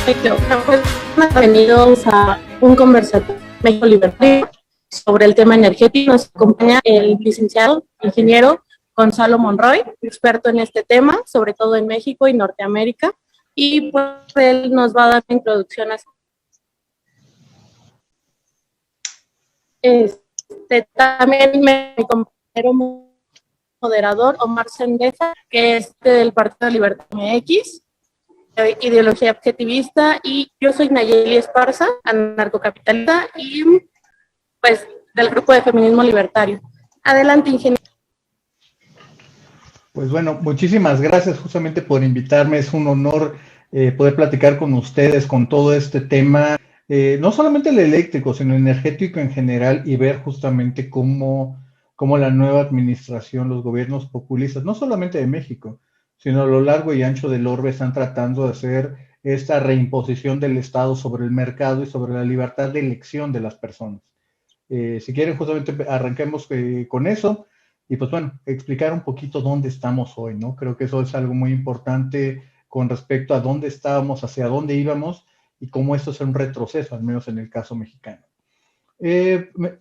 Perfecto. Bienvenidos a un conversatorio México Libertario sobre el tema energético. Nos acompaña el licenciado ingeniero Gonzalo Monroy, experto en este tema, sobre todo en México y Norteamérica, y pues él nos va a dar una introducción a también mi compañero moderador Omar Sendeza, que es del Partido de Libertad MX, ideología objetivista, y yo soy Nayeli Esparza, anarcocapitalista y pues del grupo de feminismo libertario. Adelante, ingeniero. Pues bueno, muchísimas gracias justamente por invitarme. Es un honor poder platicar con ustedes con todo este tema, no solamente el eléctrico, sino el energético en general, y ver justamente cómo la nueva administración, los gobiernos populistas, no solamente de México, sino a lo largo y ancho del orbe, están tratando de hacer esta reimposición del Estado sobre el mercado y sobre la libertad de elección de las personas. Si quieren, justamente arranquemos con eso. Y pues bueno, explicar un poquito dónde estamos hoy, ¿no? Creo que eso es algo muy importante con respecto a dónde estábamos, hacia dónde íbamos y cómo esto es un retroceso, al menos en el caso mexicano.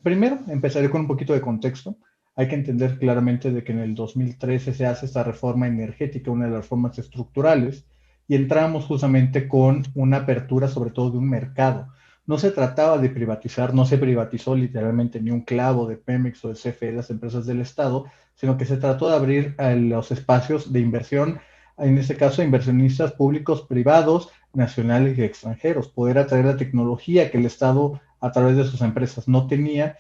Primero, empezaré con un poquito de contexto. Hay que entender claramente de que en el 2013 se hace esta reforma energética, una de las reformas estructurales, y entramos justamente con una apertura sobre todo de un mercado. No se trataba de privatizar, no se privatizó literalmente ni un clavo de Pemex o de CFE, las empresas del Estado, sino que se trató de abrir los espacios de inversión, en este caso inversionistas públicos, privados, nacionales y extranjeros, poder atraer la tecnología que el Estado a través de sus empresas no tenía,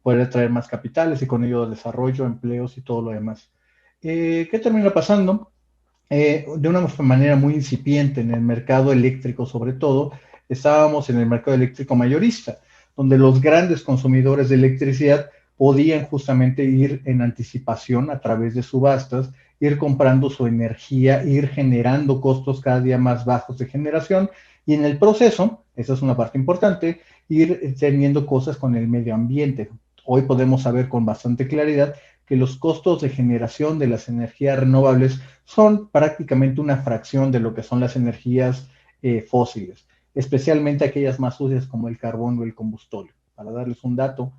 poder atraer más capitales y con ello desarrollo, empleos y todo lo demás. ¿Qué termina pasando? De una manera muy incipiente en el mercado eléctrico sobre todo, estábamos en el mercado eléctrico mayorista, donde los grandes consumidores de electricidad podían justamente ir en anticipación a través de subastas, ir comprando su energía, ir generando costos cada día más bajos de generación y en el proceso, esa es una parte importante, ir teniendo cosas con el medio ambiente. Hoy podemos saber con bastante claridad que los costos de generación de las energías renovables son prácticamente una fracción de lo que son las energías fósiles, especialmente aquellas más sucias como el carbón o el combustible. Para darles un dato,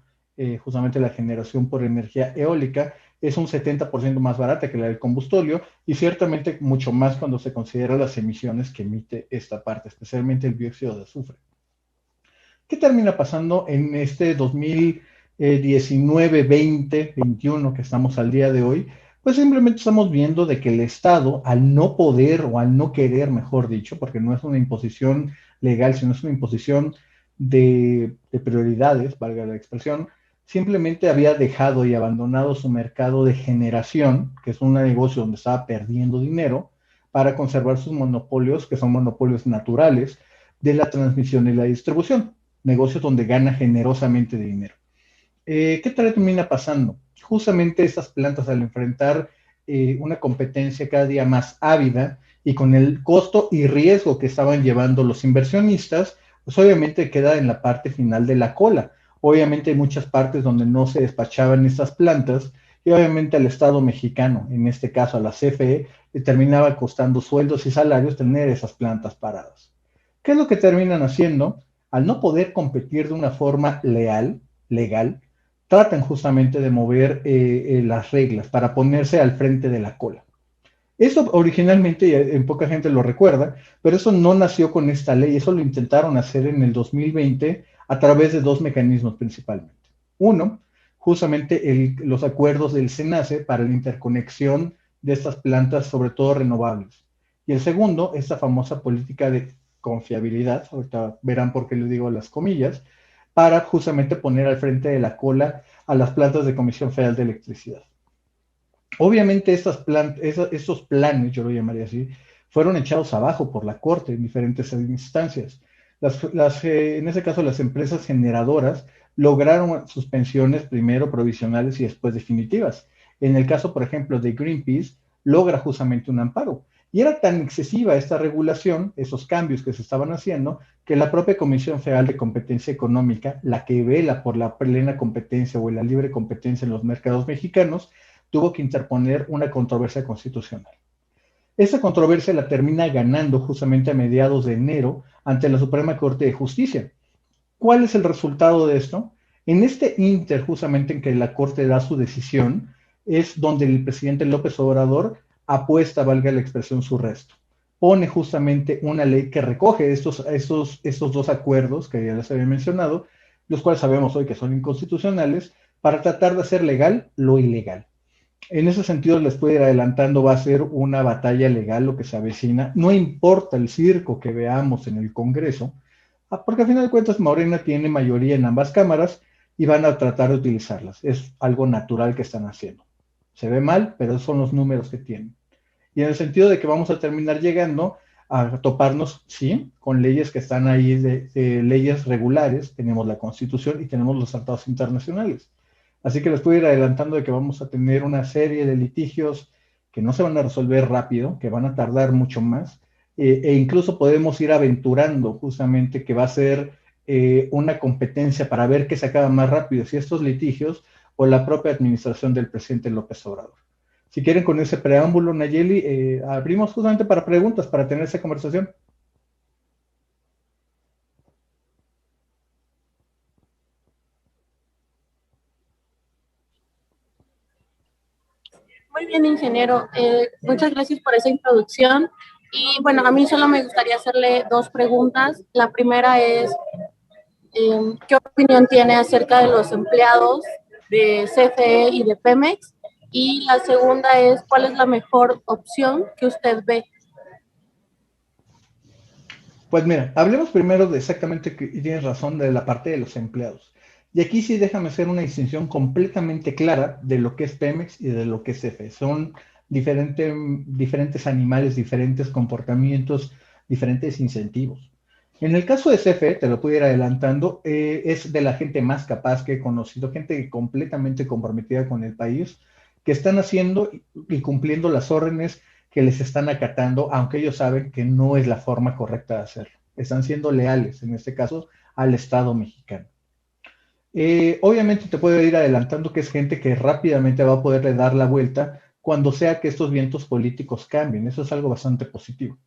justamente la generación por energía eólica es un 70% más barata que la del combustible y ciertamente mucho más cuando se consideran las emisiones que emite esta parte, especialmente el dióxido de azufre. ¿Qué termina pasando en este 2019, 20, 21 que estamos al día de hoy? Pues simplemente estamos viendo de que el Estado, al no poder o al no querer, mejor dicho, porque no es una imposición legal, sino es una imposición de prioridades, valga la expresión, simplemente había dejado y abandonado su mercado de generación, que es un negocio donde estaba perdiendo dinero, para conservar sus monopolios, que son monopolios naturales, de la transmisión y la distribución, negocios donde gana generosamente de dinero. ¿Qué tal termina pasando? Justamente estas plantas al enfrentar una competencia cada día más ávida y con el costo y riesgo que estaban llevando los inversionistas, pues obviamente queda en la parte final de la cola. Obviamente hay muchas partes donde no se despachaban estas plantas y obviamente al Estado mexicano, en este caso a la CFE, le terminaba costando sueldos y salarios tener esas plantas paradas. ¿Qué es lo que terminan haciendo? Al no poder competir de una forma legal, tratan justamente de mover las reglas para ponerse al frente de la cola. Eso originalmente, en poca gente lo recuerda, pero eso no nació con esta ley, eso lo intentaron hacer en el 2020 a través de dos mecanismos principalmente. Uno, justamente los acuerdos del SENACE para la interconexión de estas plantas, sobre todo renovables. Y el segundo, esta famosa política de confiabilidad, ahorita verán por qué les digo las comillas, para justamente poner al frente de la cola a las plantas de Comisión Federal de Electricidad. Obviamente estos planes, yo lo llamaría así, fueron echados abajo por la Corte en diferentes instancias. En ese caso, las empresas generadoras lograron suspensiones primero provisionales y después definitivas. En el caso, por ejemplo, de Greenpeace, logra justamente un amparo. Y era tan excesiva esta regulación, esos cambios que se estaban haciendo, que la propia Comisión Federal de Competencia Económica, la que vela por la plena competencia o la libre competencia en los mercados mexicanos, tuvo que interponer una controversia constitucional. Esa controversia la termina ganando justamente a mediados de enero ante la Suprema Corte de Justicia. ¿Cuál es el resultado de esto? En este inter, justamente en que la Corte da su decisión, es donde el presidente López Obrador apuesta, valga la expresión, su resto. Pone justamente una ley que recoge estos dos acuerdos que ya les había mencionado, los cuales sabemos hoy que son inconstitucionales, para tratar de hacer legal lo ilegal. En ese sentido, les puedo ir adelantando, va a ser una batalla legal lo que se avecina. No importa el circo que veamos en el Congreso, porque al final de cuentas Morena tiene mayoría en ambas cámaras y van a tratar de utilizarlas. Es algo natural que están haciendo. Se ve mal, pero esos son los números que tienen. Y en el sentido de que vamos a terminar llegando a toparnos, sí, con leyes que están ahí, de leyes regulares, tenemos la Constitución y tenemos los tratados internacionales. Así que les puedo ir adelantando de que vamos a tener una serie de litigios que no se van a resolver rápido, que van a tardar mucho más, e incluso podemos ir aventurando justamente que va a ser una competencia para ver qué se acaba más rápido, si estos litigios o la propia administración del presidente López Obrador. Si quieren, con ese preámbulo, Nayeli, abrimos justamente para preguntas, para tener esa conversación. Muy bien, ingeniero. Muchas gracias por esa introducción. Y bueno, a mí solo me gustaría hacerle dos preguntas. La primera es, ¿qué opinión tiene acerca de los empleados de CFE y de Pemex? Y la segunda es, ¿cuál es la mejor opción que usted ve? Pues mira, hablemos primero de exactamente, y tienes razón, de la parte de los empleados. Y aquí sí déjame hacer una distinción completamente clara de lo que es Pemex y de lo que es CFE. Son diferentes animales, diferentes comportamientos, diferentes incentivos. En el caso de CFE, te lo puedo ir adelantando, es de la gente más capaz que he conocido, gente completamente comprometida con el país, que están haciendo y cumpliendo las órdenes que les están acatando, aunque ellos saben que no es la forma correcta de hacerlo. Están siendo leales, en este caso, al Estado mexicano. Obviamente te puedo ir adelantando que es gente que rápidamente va a poderle dar la vuelta cuando sea que estos vientos políticos cambien. Eso es algo bastante positivo.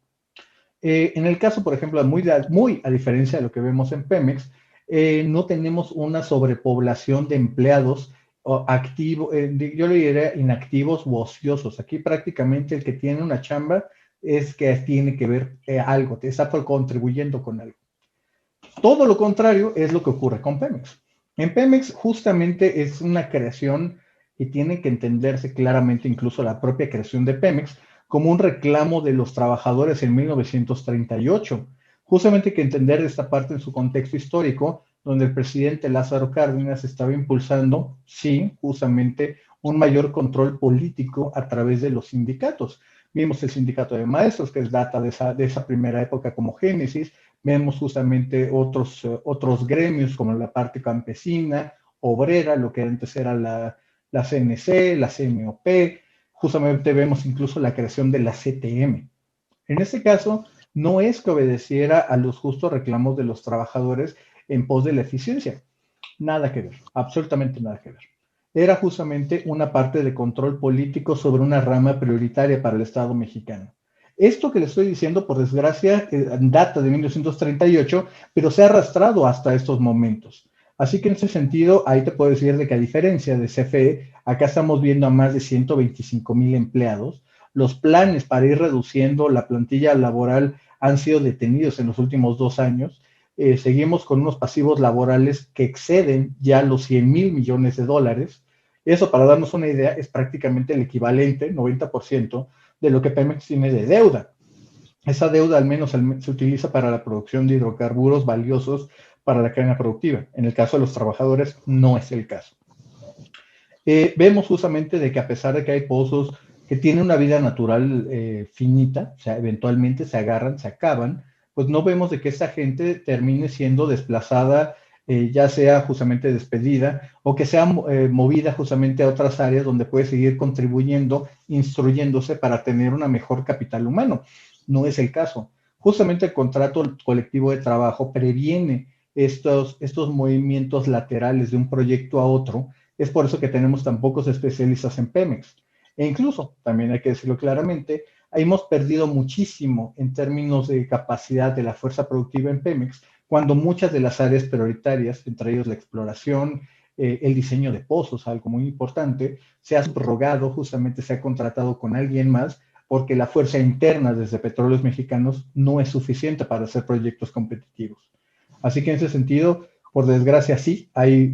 En el caso, por ejemplo, muy a diferencia de lo que vemos en Pemex, no tenemos una sobrepoblación de empleados activos, yo le diría inactivos u ociosos. Aquí prácticamente el que tiene una chamba es que tiene que ver algo, te está contribuyendo con algo. Todo lo contrario es lo que ocurre con Pemex. En Pemex justamente es una creación y tiene que entenderse claramente incluso la propia creación de Pemex como un reclamo de los trabajadores en 1938. Justamente hay que entender esta parte en su contexto histórico, donde el presidente Lázaro Cárdenas estaba impulsando, sí, justamente un mayor control político a través de los sindicatos. Vimos el sindicato de maestros, que es data de esa primera época como génesis. Vemos justamente otros gremios como la parte campesina, obrera, lo que antes era la CNC, la CMOP. Justamente vemos incluso la creación de la CTM. En este caso, no es que obedeciera a los justos reclamos de los trabajadores en pos de la eficiencia. Nada que ver, absolutamente nada que ver. Era justamente una parte de control político sobre una rama prioritaria para el Estado mexicano. Esto que le estoy diciendo, por desgracia, data de 1938, pero se ha arrastrado hasta estos momentos. Así que en ese sentido, ahí te puedo decir de que a diferencia de CFE, acá estamos viendo a más de 125,000 empleados. Los planes para ir reduciendo la plantilla laboral han sido detenidos en los últimos 2 años. Seguimos con unos pasivos laborales que exceden ya los 100,000 millones de dólares. Eso, para darnos una idea, es prácticamente el equivalente, 90%, de lo que Pemex tiene de deuda. Esa deuda al menos se utiliza para la producción de hidrocarburos valiosos para la cadena productiva. En el caso de los trabajadores, no es el caso. Vemos justamente de que a pesar de que hay pozos que tienen una vida natural finita, o sea, eventualmente se agarran, se acaban, pues no vemos de que esta gente termine siendo desplazada, ya sea justamente despedida o que sea movida justamente a otras áreas donde puede seguir contribuyendo, instruyéndose para tener una mejor capital humano. No es el caso. Justamente el contrato colectivo de trabajo previene estos movimientos laterales de un proyecto a otro. Es por eso que tenemos tan pocos especialistas en Pemex. E incluso, también hay que decirlo claramente, hemos perdido muchísimo en términos de capacidad de la fuerza productiva en Pemex, cuando muchas de las áreas prioritarias, entre ellos la exploración, el diseño de pozos, algo muy importante, se ha subrogado, justamente se ha contratado con alguien más, porque la fuerza interna desde Petróleos Mexicanos no es suficiente para hacer proyectos competitivos. Así que en ese sentido, por desgracia, sí, hay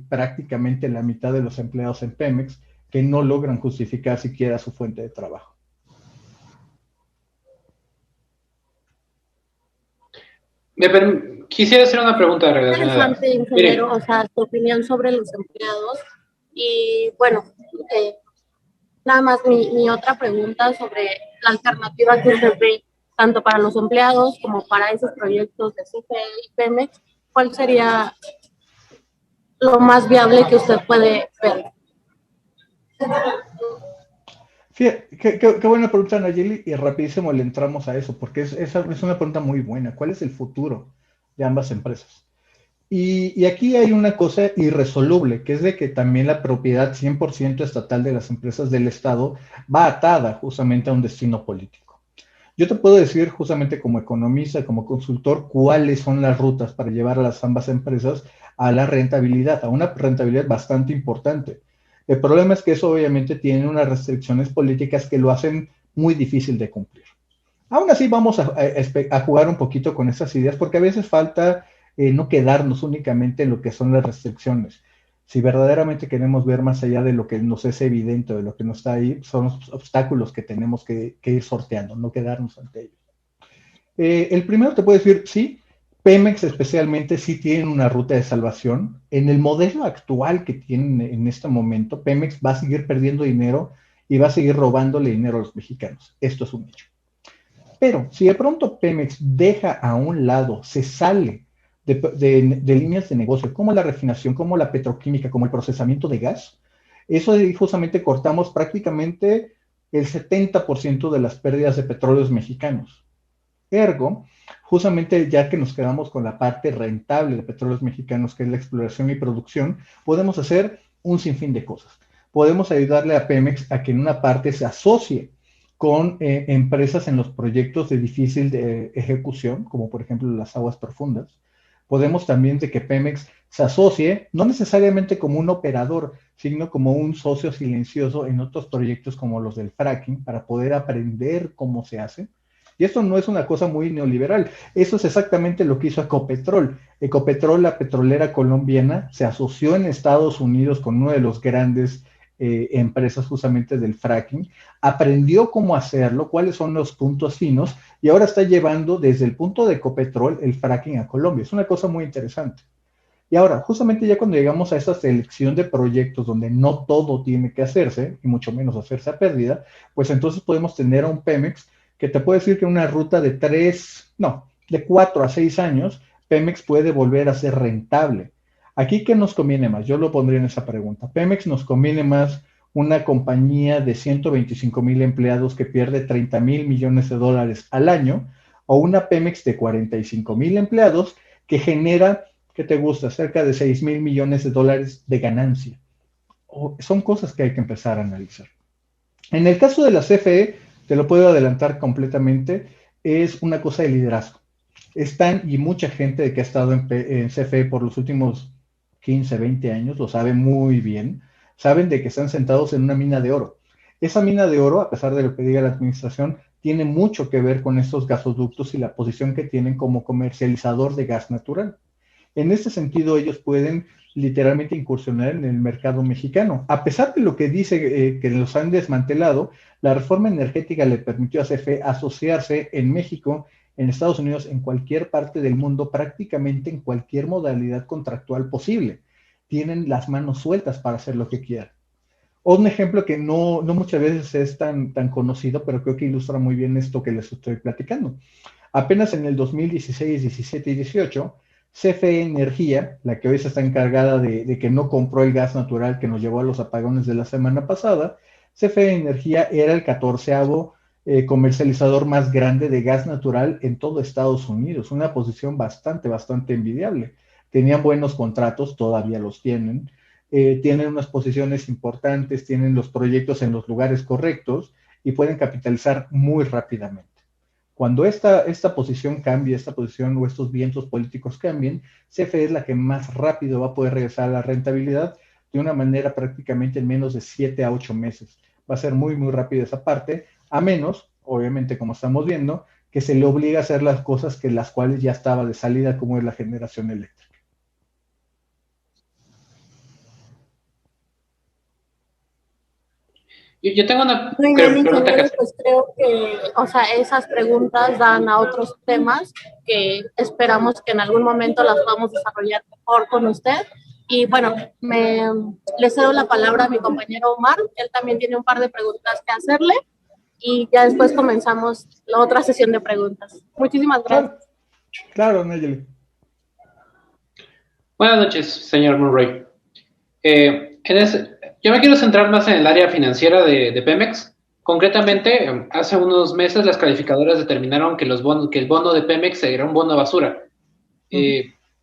prácticamente la mitad de los empleados en Pemex que no logran justificar siquiera su fuente de trabajo. Quisiera hacer una pregunta relacionada. Interesante, ingeniero, o sea, tu opinión sobre los empleados. Y bueno, nada más mi otra pregunta sobre la alternativa que usted ve, tanto para los empleados como para esos proyectos de CFE y Pemex, ¿cuál sería lo más viable que usted puede ver? Fíjate, qué buena pregunta, Nayeli, y rapidísimo le entramos a eso, porque es una pregunta muy buena. ¿Cuál es el futuro de ambas empresas? Y aquí hay una cosa irresoluble, que es de que también la propiedad 100% estatal de las empresas del Estado va atada justamente a un destino político. Yo te puedo decir justamente como economista, como consultor, cuáles son las rutas para llevar a las ambas empresas a la rentabilidad, a una rentabilidad bastante importante. El problema es que eso obviamente tiene unas restricciones políticas que lo hacen muy difícil de cumplir. Aún así vamos a jugar un poquito con esas ideas porque a veces falta no quedarnos únicamente en lo que son las restricciones. Si verdaderamente queremos ver más allá de lo que nos es evidente, de lo que no está ahí, son los obstáculos que tenemos que ir sorteando, no quedarnos ante ellos. El primero te puedo decir, sí, Pemex especialmente sí tiene una ruta de salvación. En el modelo actual que tienen en este momento, Pemex va a seguir perdiendo dinero y va a seguir robándole dinero a los mexicanos. Esto es un hecho. Pero si de pronto Pemex deja a un lado, se sale de líneas de negocio, como la refinación, como la petroquímica, como el procesamiento de gas, eso justamente cortamos prácticamente el 70% de las pérdidas de petróleos mexicanos. Ergo, justamente ya que nos quedamos con la parte rentable de petróleos mexicanos, que es la exploración y producción, podemos hacer un sinfín de cosas. Podemos ayudarle a Pemex a que en una parte se asocie con empresas en los proyectos de difícil ejecución, como por ejemplo las aguas profundas. Podemos también de que Pemex se asocie, no necesariamente como un operador, sino como un socio silencioso en otros proyectos como los del fracking, para poder aprender cómo se hace. Y esto no es una cosa muy neoliberal, eso es exactamente lo que hizo Ecopetrol. Ecopetrol, la petrolera colombiana, se asoció en Estados Unidos con uno de los grandes empresas justamente del fracking, aprendió cómo hacerlo, cuáles son los puntos finos, y ahora está llevando desde el punto de Ecopetrol el fracking a Colombia. Es una cosa muy interesante. Y ahora, justamente ya cuando llegamos a esta selección de proyectos donde no todo tiene que hacerse, y mucho menos hacerse a pérdida, pues entonces podemos tener a un Pemex que te puede decir que una ruta de 4 a 6 años, Pemex puede volver a ser rentable. Aquí, ¿qué nos conviene más? Yo lo pondría en esa pregunta. Pemex nos conviene más una compañía de 125,000 empleados que pierde 30,000 millones de dólares al año, o una Pemex de 45,000 empleados que genera, ¿qué te gusta? Cerca de 6,000 millones de dólares de ganancia. Son cosas que hay que empezar a analizar. En el caso de la CFE, te lo puedo adelantar completamente, es una cosa de liderazgo. Están, y mucha gente que ha estado en CFE por los últimos 15, 20 años, lo sabe muy bien, saben de que están sentados en una mina de oro. Esa mina de oro, a pesar de lo que diga la administración, tiene mucho que ver con estos gasoductos y la posición que tienen como comercializador de gas natural. En este sentido, ellos pueden literalmente incursionar en el mercado mexicano. A pesar de lo que dice que los han desmantelado, la reforma energética le permitió a CFE asociarse en México, en Estados Unidos, en cualquier parte del mundo, prácticamente en cualquier modalidad contractual posible. Tienen las manos sueltas para hacer lo que quieran. Un ejemplo que no muchas veces es tan conocido, pero creo que ilustra muy bien esto que les estoy platicando. Apenas en el 2016, 17 y 18, CFE Energía, la que hoy se está encargada de que no compró el gas natural que nos llevó a los apagones de la semana pasada, CFE Energía era el 14º comercializador más grande de gas natural en todo Estados Unidos, una posición bastante envidiable. Tenían buenos contratos, todavía los tienen unas posiciones importantes, tienen los proyectos en los lugares correctos, y pueden capitalizar muy rápidamente. Cuando esta posición cambie, esta posición o estos vientos políticos cambien, CFE es la que más rápido va a poder regresar a la rentabilidad de una manera prácticamente en menos de 7 a 8 meses. Va a ser muy, muy rápido esa parte, a menos, obviamente, como estamos viendo, que se le obliga a hacer las cosas que las cuales ya estaba de salida, como es la generación eléctrica. Yo tengo una Muy bien, pregunta que ingeniero, hacer. pues creo que, o sea, esas preguntas dan a otros temas que esperamos que en algún momento las podamos desarrollar mejor con usted. Y bueno, le cedo la palabra a mi compañero Omar, él también tiene un par de preguntas que hacerle y ya después comenzamos la otra sesión de preguntas. Muchísimas gracias. Claro, claro, Nayeli. Buenas noches, señor Murray. Yo me quiero centrar más en el área financiera de Pemex. Concretamente, hace unos meses las calificadoras determinaron que el bono de Pemex era un bono basura.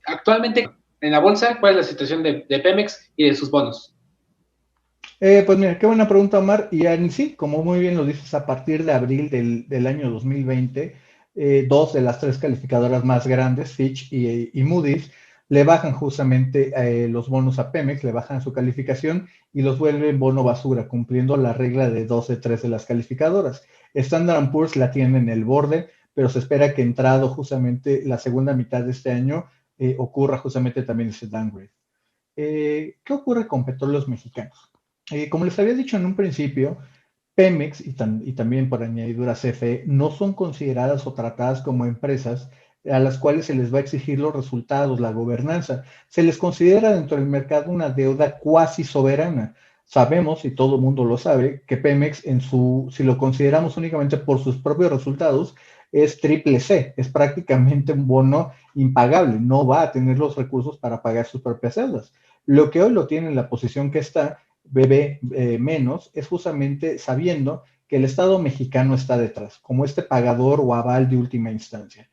Actualmente, en la bolsa, ¿cuál es la situación de Pemex y de sus bonos? Pues mira, qué buena pregunta, Omar. Y en sí, como muy bien lo dices, a partir de abril del año 2020, dos de las tres calificadoras más grandes, Fitch y Moody's, le bajan justamente los bonos a Pemex, le bajan su calificación y los vuelven bono basura, cumpliendo la regla de 2 de 3 de las calificadoras. Standard Poor's la tiene en el borde, pero se espera que entrado justamente la segunda mitad de este año ocurra justamente también ese downgrade. ¿Qué ocurre con petróleos mexicanos? Como les había dicho en un principio, Pemex y también por añadidura CFE no son consideradas o tratadas como empresas a las cuales se les va a exigir los resultados, la gobernanza. Se les considera dentro del mercado una deuda cuasi soberana. Sabemos, y todo el mundo lo sabe, que Pemex, si lo consideramos únicamente por sus propios resultados, es triple C, es prácticamente un bono impagable, no va a tener los recursos para pagar sus propias deudas. Lo que hoy lo tiene en la posición que está, bebe menos, es justamente sabiendo que el Estado mexicano está detrás, como este pagador o aval de última instancia.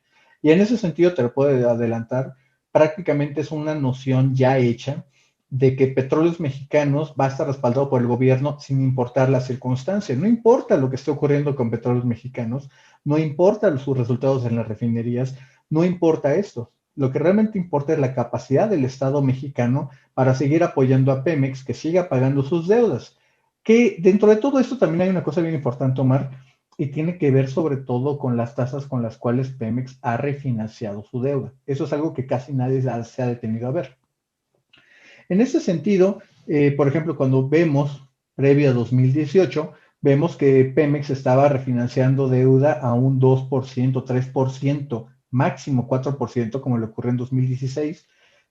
Y en ese sentido, te lo puedo adelantar, prácticamente es una noción ya hecha de que Petróleos Mexicanos va a estar respaldado por el gobierno sin importar las circunstancias. No importa lo que esté ocurriendo con Petróleos Mexicanos, no importa sus resultados en las refinerías, no importa esto. Lo que realmente importa es la capacidad del Estado mexicano para seguir apoyando a Pemex, que siga pagando sus deudas. Que dentro de todo esto también hay una cosa bien importante, Omar, y tiene que ver sobre todo con las tasas con las cuales Pemex ha refinanciado su deuda. Eso es algo que casi nadie se ha detenido a ver. En ese sentido, por ejemplo, cuando vemos previo a 2018, vemos que Pemex estaba refinanciando deuda a un 2%, 3%, máximo 4%, como le ocurrió en 2016,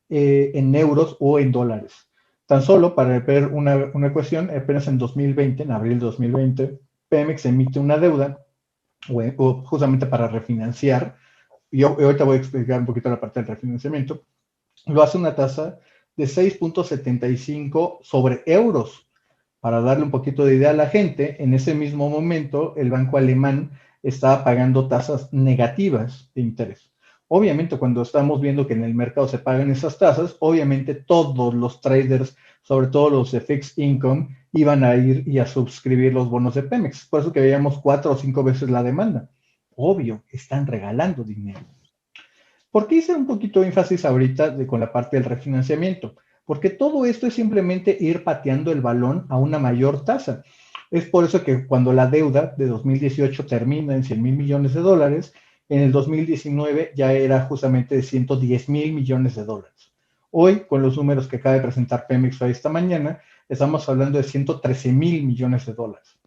en euros o en dólares. Tan solo para ver una cuestión, apenas en 2020, en abril de 2020, Pemex emite una deuda, o justamente para refinanciar, y ahorita voy a explicar un poquito la parte del refinanciamiento, lo hace una tasa de 6.75 sobre euros. Para darle un poquito de idea a la gente, en ese mismo momento el banco alemán estaba pagando tasas negativas de interés. Obviamente, cuando estamos viendo que en el mercado se pagan esas tasas, obviamente todos los traders, sobre todo los de fixed income, iban a ir y a suscribir los bonos de Pemex. Por eso que veíamos 4 o 5 veces la demanda. Obvio, están regalando dinero. ¿Por qué hice un poquito de énfasis ahorita con la parte del refinanciamiento? Porque todo esto es simplemente ir pateando el balón a una mayor tasa. Es por eso que cuando la deuda de 2018 termina en 100 mil millones de dólares, en el 2019 ya era justamente de 110 mil millones de dólares. Hoy, con los números que acaba de presentar Pemex hoy esta mañana, estamos hablando de 113 mil millones de dólares.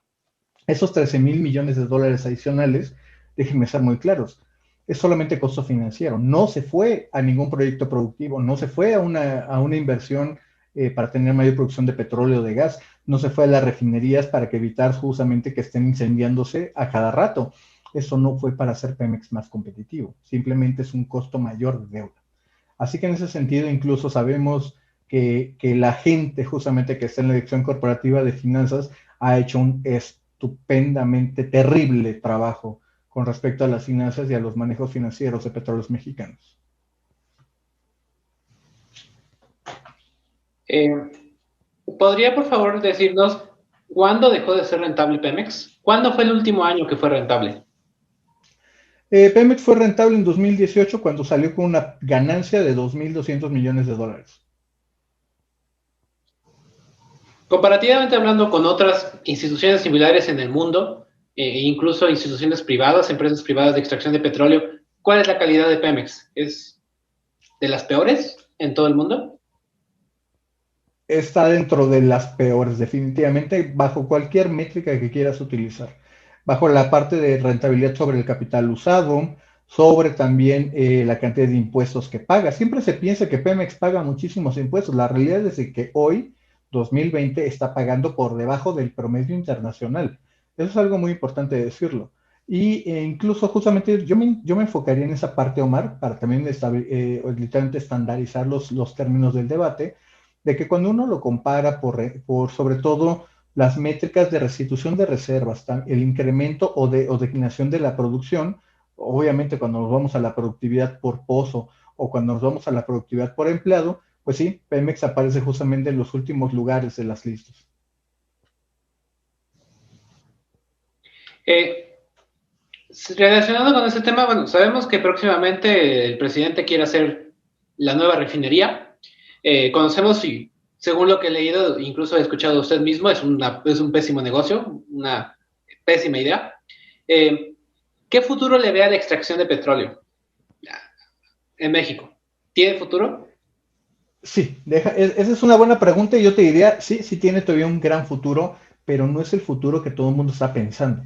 Esos 13 mil millones de dólares adicionales, déjenme ser muy claros, es solamente costo financiero. No se fue a ningún proyecto productivo, no se fue a una inversión para tener mayor producción de petróleo o de gas, no se fue a las refinerías para que evitar justamente que estén incendiándose a cada rato. Eso no fue para hacer Pemex más competitivo, simplemente es un costo mayor de deuda. Así que en ese sentido incluso sabemos que la gente justamente que está en la dirección corporativa de finanzas ha hecho un estupendamente terrible trabajo con respecto a las finanzas y a los manejos financieros de Petróleos Mexicanos. ¿Podría, por favor, decirnos ¿Cuándo dejó de ser rentable Pemex? ¿Cuándo fue el último año que fue rentable? Pemex fue rentable en 2018 cuando salió con una ganancia de 2.200 millones de dólares. Comparativamente hablando con otras instituciones similares en el mundo, incluso instituciones privadas, empresas privadas de extracción de petróleo, ¿cuál es la calidad de Pemex? ¿Es de las peores en todo el mundo? Está dentro de las peores, definitivamente, bajo cualquier métrica que quieras utilizar. Bajo la parte de rentabilidad sobre el capital usado, sobre también la cantidad de impuestos que paga. Siempre se piensa que Pemex paga muchísimos impuestos. La realidad es que hoy, 2020, está pagando por debajo del promedio internacional. Eso es algo muy importante decirlo. Y incluso justamente yo me enfocaría en esa parte, Omar, para también literalmente estandarizar los términos del debate de que cuando uno lo compara por sobre todo las métricas de restitución de reservas, el incremento o declinación de la producción, obviamente cuando nos vamos a la productividad por pozo o cuando nos vamos a la productividad por empleado, pues sí, Pemex aparece justamente en los últimos lugares de las listas. Relacionado con ese tema, bueno, sabemos que próximamente el presidente quiere hacer la nueva refinería. Conocemos y según lo que he leído, incluso he escuchado a usted mismo, es un pésimo negocio, una pésima idea. ¿Qué futuro le ve a la extracción de petróleo en México? ¿Tiene futuro? Sí, esa es una buena pregunta y yo te diría, sí, sí tiene todavía un gran futuro, pero no es el futuro que todo el mundo está pensando.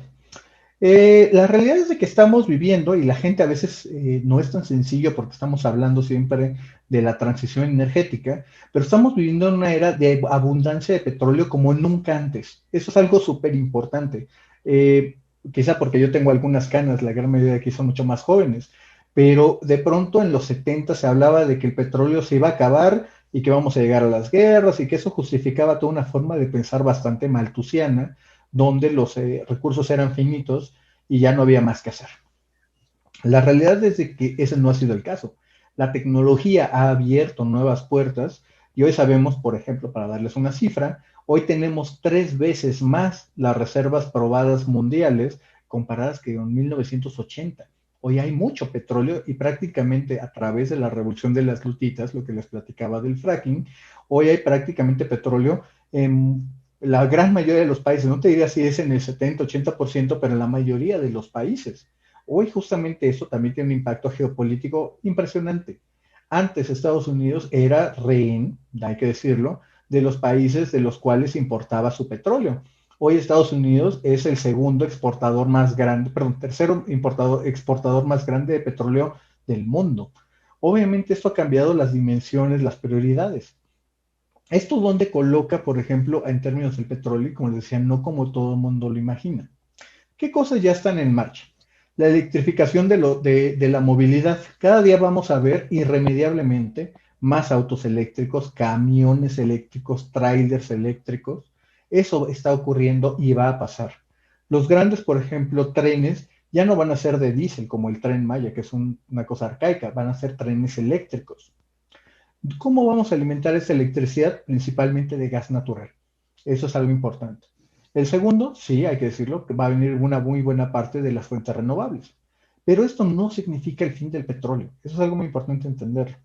La realidad es de que estamos viviendo, y la gente a veces no es tan sencillo porque estamos hablando siempre de la transición energética, pero estamos viviendo en una era de abundancia de petróleo como nunca antes. Eso es algo súper importante. Quizá porque yo tengo algunas canas, la gran mayoría de aquí son mucho más jóvenes, pero de pronto en los 70 se hablaba de que el petróleo se iba a acabar y que vamos a llegar a las guerras y que eso justificaba toda una forma de pensar bastante maltusiana donde los recursos eran finitos y ya no había más que hacer. La realidad es de que ese no ha sido el caso. La tecnología ha abierto nuevas puertas y hoy sabemos, por ejemplo, para darles una cifra, hoy tenemos 3 veces más las reservas probadas mundiales comparadas que en 1980. Hoy hay mucho petróleo y prácticamente a través de la revolución de las lutitas, lo que les platicaba del fracking, hoy hay prácticamente petróleo en la gran mayoría de los países. No te diría si es en el 70-80%, pero en la mayoría de los países. Hoy justamente eso también tiene un impacto geopolítico impresionante. Antes Estados Unidos era rehén, hay que decirlo, de los países de los cuales importaba su petróleo. Hoy Estados Unidos es el segundo exportador más grande, perdón, tercero exportador más grande de petróleo del mundo. Obviamente esto ha cambiado las dimensiones, las prioridades. ¿Esto dónde coloca, por ejemplo, en términos del petróleo? Como les decía, no como todo el mundo lo imagina. ¿Qué cosas ya están en marcha? La electrificación de la movilidad. Cada día vamos a ver irremediablemente más autos eléctricos, camiones eléctricos, trailers eléctricos. Eso está ocurriendo y va a pasar. Los grandes, por ejemplo, trenes ya no van a ser de diésel como el Tren Maya, que es una cosa arcaica, van a ser trenes eléctricos. ¿Cómo vamos a alimentar esa electricidad? Principalmente de gas natural. Eso es algo importante. El segundo, sí, hay que decirlo, que va a venir una muy buena parte de las fuentes renovables. Pero esto no significa el fin del petróleo. Eso es algo muy importante entender.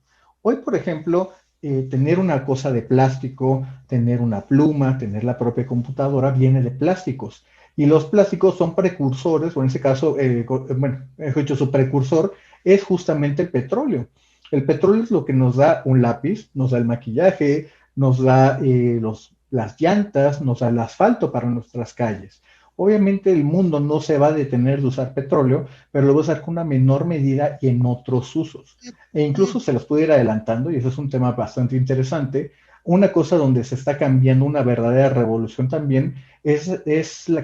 Hoy, por ejemplo, tener una cosa de plástico, tener una pluma, tener la propia computadora, viene de plásticos. Y los plásticos son precursores, o en ese caso, bueno, he dicho, su precursor es justamente el petróleo. El petróleo es lo que nos da un lápiz, nos da el maquillaje, nos da las llantas, nos da el asfalto para nuestras calles. Obviamente el mundo no se va a detener de usar petróleo, pero lo va a usar con una menor medida y en otros usos. E incluso se los puede ir adelantando, y eso es un tema bastante interesante. Una cosa donde se está cambiando una verdadera revolución también es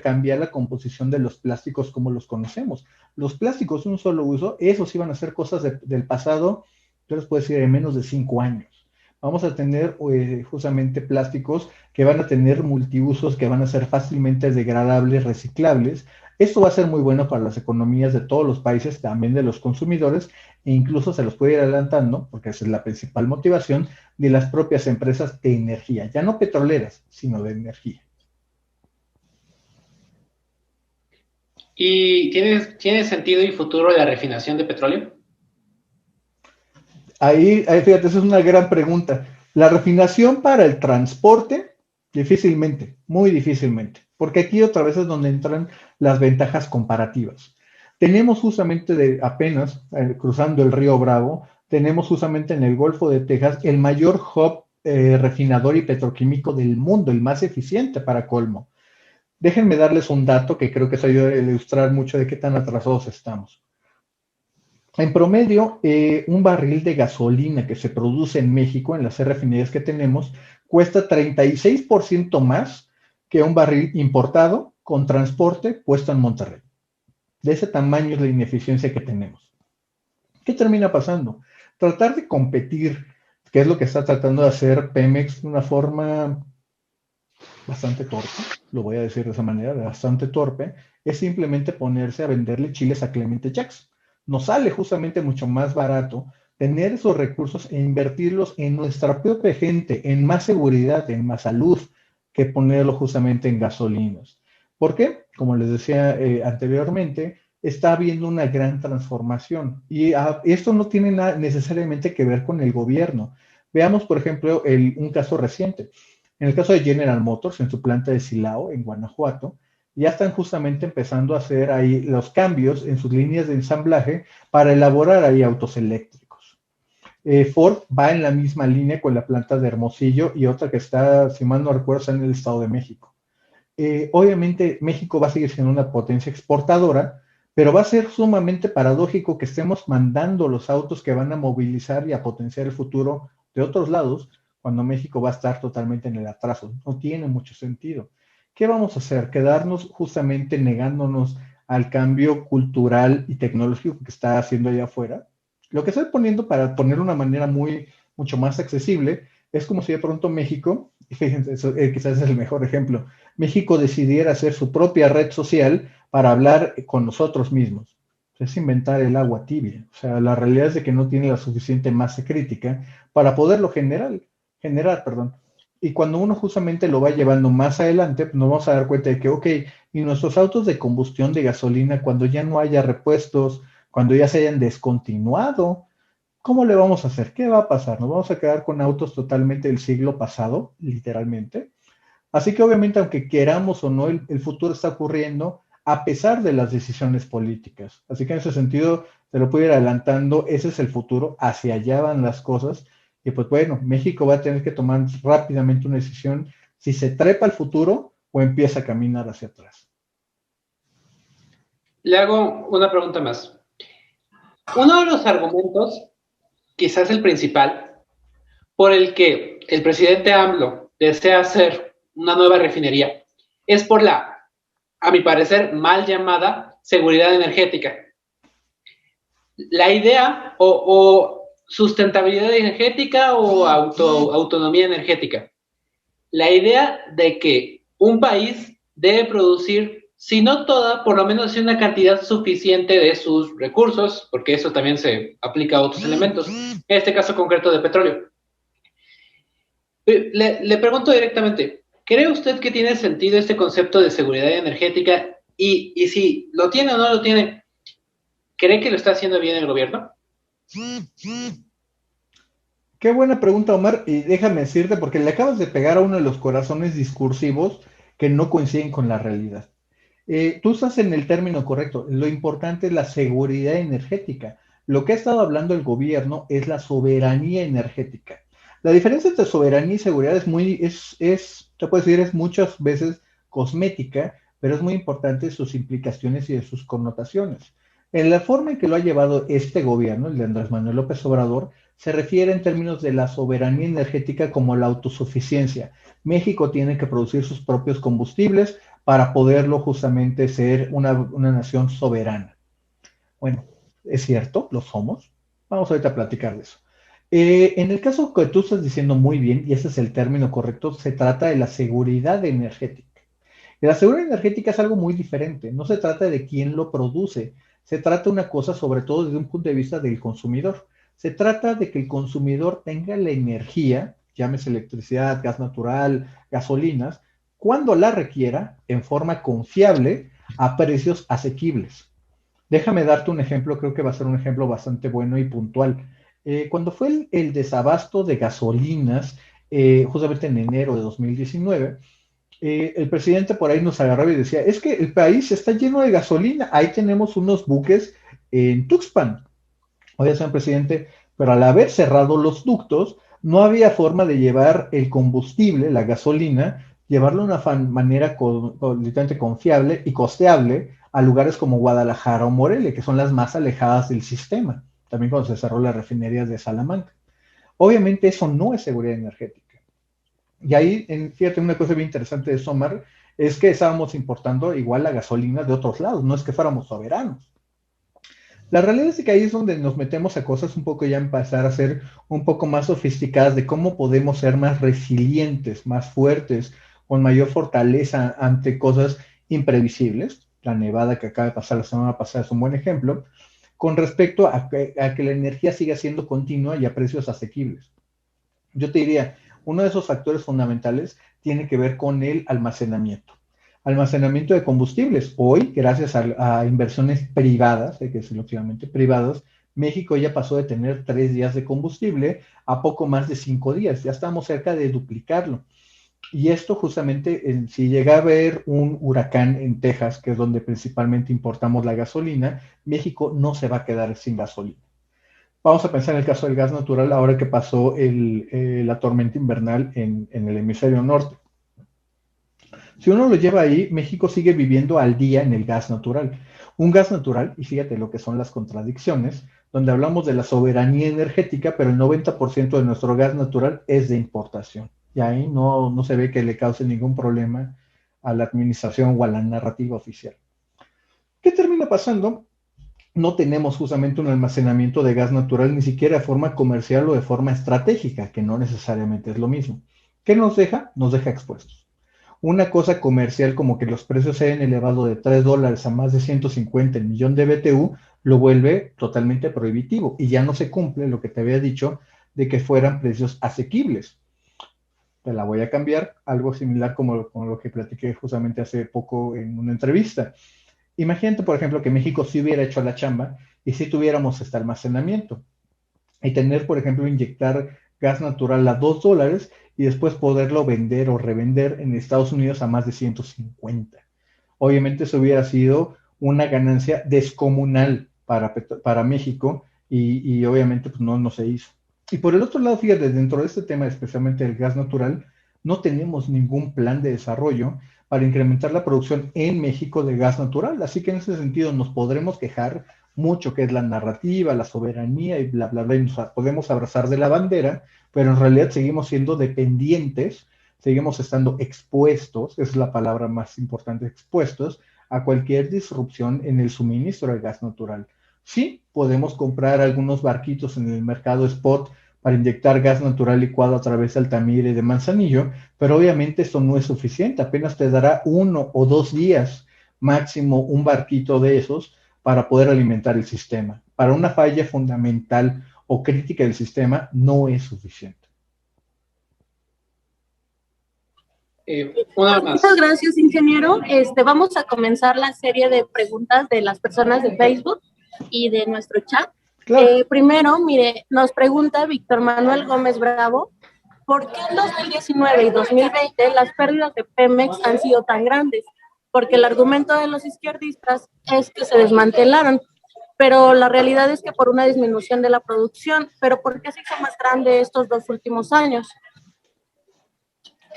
cambiar la composición de los plásticos como los conocemos. Los plásticos de un solo uso, esos iban a ser cosas del pasado, yo les puedo decir, en menos de 5 años. Vamos a tener justamente plásticos que van a tener multiusos, que van a ser fácilmente degradables, reciclables. Esto va a ser muy bueno para las economías de todos los países, también de los consumidores, e incluso se los puede ir adelantando, porque esa es la principal motivación de las propias empresas de energía, ya no petroleras, sino de energía. ¿Y tiene sentido y futuro la refinación de petróleo? Ahí, fíjate, esa es una gran pregunta. La refinación para el transporte, difícilmente, muy difícilmente, porque aquí otra vez es donde entran las ventajas comparativas. Tenemos justamente apenas cruzando el río Bravo, tenemos justamente en el Golfo de Texas el mayor hub refinador y petroquímico del mundo, el más eficiente para colmo. Déjenme darles un dato que creo que eso ayuda a ilustrar mucho de qué tan atrasados estamos. En promedio, un barril de gasolina que se produce en México, en las refinerías que tenemos, cuesta 36% más que un barril importado con transporte puesto en Monterrey. De ese tamaño es la ineficiencia que tenemos. ¿Qué termina pasando? Tratar de competir, que es lo que está tratando de hacer Pemex de una forma bastante torpe, lo voy a decir de esa manera, bastante torpe, es simplemente ponerse a venderle chiles a Clemente Jackson. Nos sale justamente mucho más barato tener esos recursos e invertirlos en nuestra propia gente, en más seguridad, en más salud, que ponerlo justamente en gasolinas. ¿Por qué? Como les decía anteriormente, está habiendo una gran transformación y esto no tiene nada necesariamente que ver con el gobierno. Veamos, por ejemplo, un caso reciente. En el caso de General Motors, en su planta de Silao, en Guanajuato, ya están justamente empezando a hacer ahí los cambios en sus líneas de ensamblaje para elaborar ahí autos eléctricos. Ford va en la misma línea con la planta de Hermosillo y otra que está, si mal no recuerdo, está en el Estado de México. Obviamente México va a seguir siendo una potencia exportadora, pero va a ser sumamente paradójico que estemos mandando los autos que van a movilizar y a potenciar el futuro de otros lados, cuando México va a estar totalmente en el atraso. No tiene mucho sentido. ¿Qué vamos a hacer? Quedarnos justamente negándonos al cambio cultural y tecnológico que está haciendo allá afuera. Lo que estoy poniendo para poner una manera mucho más accesible es como si de pronto México, y fíjense, eso, quizás es el mejor ejemplo, México decidiera hacer su propia red social para hablar con nosotros mismos. Es inventar el agua tibia. O sea, la realidad es de que no tiene la suficiente masa crítica para poderlo generar, perdón. Y cuando uno justamente lo va llevando más adelante, pues nos vamos a dar cuenta de que, ok, y nuestros autos de combustión de gasolina, cuando ya no haya repuestos, cuando ya se hayan descontinuado, ¿cómo le vamos a hacer? ¿Qué va a pasar? ¿Nos vamos a quedar con autos totalmente del siglo pasado, literalmente? Así que obviamente, aunque queramos o no, el futuro está ocurriendo a pesar de las decisiones políticas. Así que en ese sentido, te lo puedo ir adelantando, ese es el futuro, hacia allá van las cosas. Y pues bueno, México va a tener que tomar rápidamente una decisión si se trepa al futuro o empieza a caminar hacia atrás. Le hago una pregunta más. Uno de los argumentos, quizás el principal, por el que el presidente AMLO desea hacer una nueva refinería, es por la, a mi parecer, mal llamada seguridad energética. La idea o sustentabilidad energética o autonomía energética. La idea de que un país debe producir, si no toda, por lo menos una cantidad suficiente de sus recursos, porque eso también se aplica a otros elementos, en este caso concreto de petróleo. Le pregunto directamente, ¿cree usted que tiene sentido este concepto de seguridad energética? Y si lo tiene o no lo tiene, ¿cree que lo está haciendo bien el gobierno? Qué buena pregunta, Omar, y déjame decirte, porque le acabas de pegar a uno de los corazones discursivos que no coinciden con la realidad. Tú estás en el término correcto. Lo importante es la seguridad energética. Lo que ha estado hablando el gobierno es la soberanía energética. La diferencia entre soberanía y seguridad te puedo decir, es muchas veces cosmética, pero es muy importante sus implicaciones y de sus connotaciones. En la forma en que lo ha llevado este gobierno, el de Andrés Manuel López Obrador, se refiere en términos de la soberanía energética como la autosuficiencia. México tiene que producir sus propios combustibles para poderlo justamente ser una nación soberana. Bueno, es cierto, lo somos. Vamos ahorita a platicar de eso. En el caso que tú estás diciendo muy bien, y ese es el término correcto, se trata de la seguridad energética. Y la seguridad energética es algo muy diferente. No se trata de quién lo produce. Se trata de una cosa, sobre todo desde un punto de vista del consumidor. Se trata de que el consumidor tenga la energía, llámese electricidad, gas natural, gasolinas, cuando la requiera, en forma confiable, a precios asequibles. Déjame darte un ejemplo, creo que va a ser un ejemplo bastante bueno y puntual. Cuando fue el desabasto de gasolinas, justamente en enero de 2019, el presidente por ahí nos agarraba y decía, es que el país está lleno de gasolina, ahí tenemos unos buques en Tuxpan. Oye, señor presidente, pero al haber cerrado los ductos, no había forma de llevar el combustible, la gasolina, llevarlo de una manera literalmente confiable y costeable a lugares como Guadalajara o Morelia, que son las más alejadas del sistema, también cuando se cerró las refinerías de Salamanca. Obviamente eso no es seguridad energética. Y ahí, fíjate, una cosa bien interesante de Somar es que estábamos importando igual la gasolina de otros lados, no es que fuéramos soberanos. La realidad es que ahí es donde nos metemos a cosas un poco ya empezar a ser un poco más sofisticadas de cómo podemos ser más resilientes, más fuertes, con mayor fortaleza ante cosas imprevisibles. La nevada que acaba de pasar la semana pasada es un buen ejemplo, con respecto a que la energía siga siendo continua y a precios asequibles. Yo te diría, uno de esos factores fundamentales tiene que ver con el almacenamiento. Almacenamiento de combustibles. Hoy, gracias a inversiones privadas, hay que decirlo claramente, privadas, México ya pasó de tener 3 días de combustible a poco más de 5 días. Ya estamos cerca de duplicarlo. Y esto justamente, si llega a haber un huracán en Texas, que es donde principalmente importamos la gasolina, México no se va a quedar sin gasolina. Vamos a pensar en el caso del gas natural ahora que pasó la tormenta invernal en el hemisferio norte. Si uno lo lleva ahí, México sigue viviendo al día en el gas natural. Un gas natural, y fíjate lo que son las contradicciones, donde hablamos de la soberanía energética, pero el 90% de nuestro gas natural es de importación. Y ahí no se ve que le cause ningún problema a la administración o a la narrativa oficial. ¿Qué termina pasando? No tenemos justamente un almacenamiento de gas natural ni siquiera de forma comercial o de forma estratégica, que no necesariamente es lo mismo. ¿Qué nos deja? Nos deja expuestos. Una cosa comercial como que los precios se hayan elevado de $3 a más de 150 el millón de BTU, lo vuelve totalmente prohibitivo y ya no se cumple lo que te había dicho de que fueran precios asequibles. Te la voy a cambiar, algo similar como lo que platiqué justamente hace poco en una entrevista. Imagínate, por ejemplo, que México sí hubiera hecho la chamba y sí tuviéramos este almacenamiento y tener, por ejemplo, inyectar gas natural a $2 y después poderlo vender o revender en Estados Unidos a más de 150. Obviamente eso hubiera sido una ganancia descomunal para México y obviamente pues no se hizo. Y por el otro lado, fíjate, dentro de este tema, especialmente el gas natural, no tenemos ningún plan de desarrollo para incrementar la producción en México de gas natural. Así que en ese sentido nos podremos quejar mucho, que es la narrativa, la soberanía y bla, bla, bla, y nos podemos abrazar de la bandera, pero en realidad seguimos siendo dependientes, seguimos estando expuestos, esa es la palabra más importante, expuestos a cualquier disrupción en el suministro de gas natural. Sí, podemos comprar algunos barquitos en el mercado spot para inyectar gas natural licuado a través de Altamira y de Manzanillo, pero obviamente esto no es suficiente, apenas te dará 1 o 2 días máximo un barquito de esos para poder alimentar el sistema. Para una falla fundamental o crítica del sistema no es suficiente. Una más. Muchas gracias, ingeniero. Vamos a comenzar la serie de preguntas de las personas de Facebook y de nuestro chat. Claro. Primero, mire, nos pregunta Víctor Manuel Gómez Bravo, ¿por qué en 2019 y 2020 las pérdidas de Pemex han sido tan grandes? Porque el argumento de los izquierdistas es que se desmantelaron, pero la realidad es que por una disminución de la producción. ¿Pero por qué se hizo más grande estos 2 últimos años?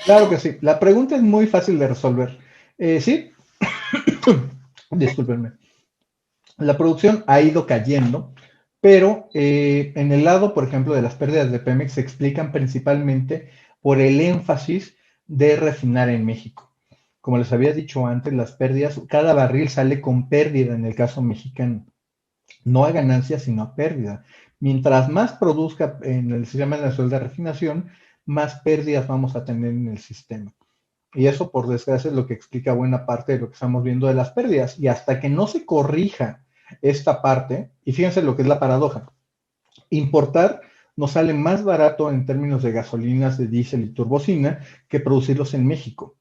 Claro que sí. La pregunta es muy fácil de resolver. Sí, discúlpenme. La producción ha ido cayendo, pero en el lado, por ejemplo, de las pérdidas de Pemex se explican principalmente por el énfasis de refinar en México. Como les había dicho antes, las pérdidas, cada barril sale con pérdida en el caso mexicano. No a ganancia, sino a pérdida. Mientras más produzca en el sistema nacional de refinación, más pérdidas vamos a tener en el sistema. Y eso, por desgracia, es lo que explica buena parte de lo que estamos viendo de las pérdidas. Y hasta que no se corrija esta parte, y fíjense lo que es la paradoja, importar nos sale más barato en términos de gasolinas, de diésel y turbocina que producirlos en México.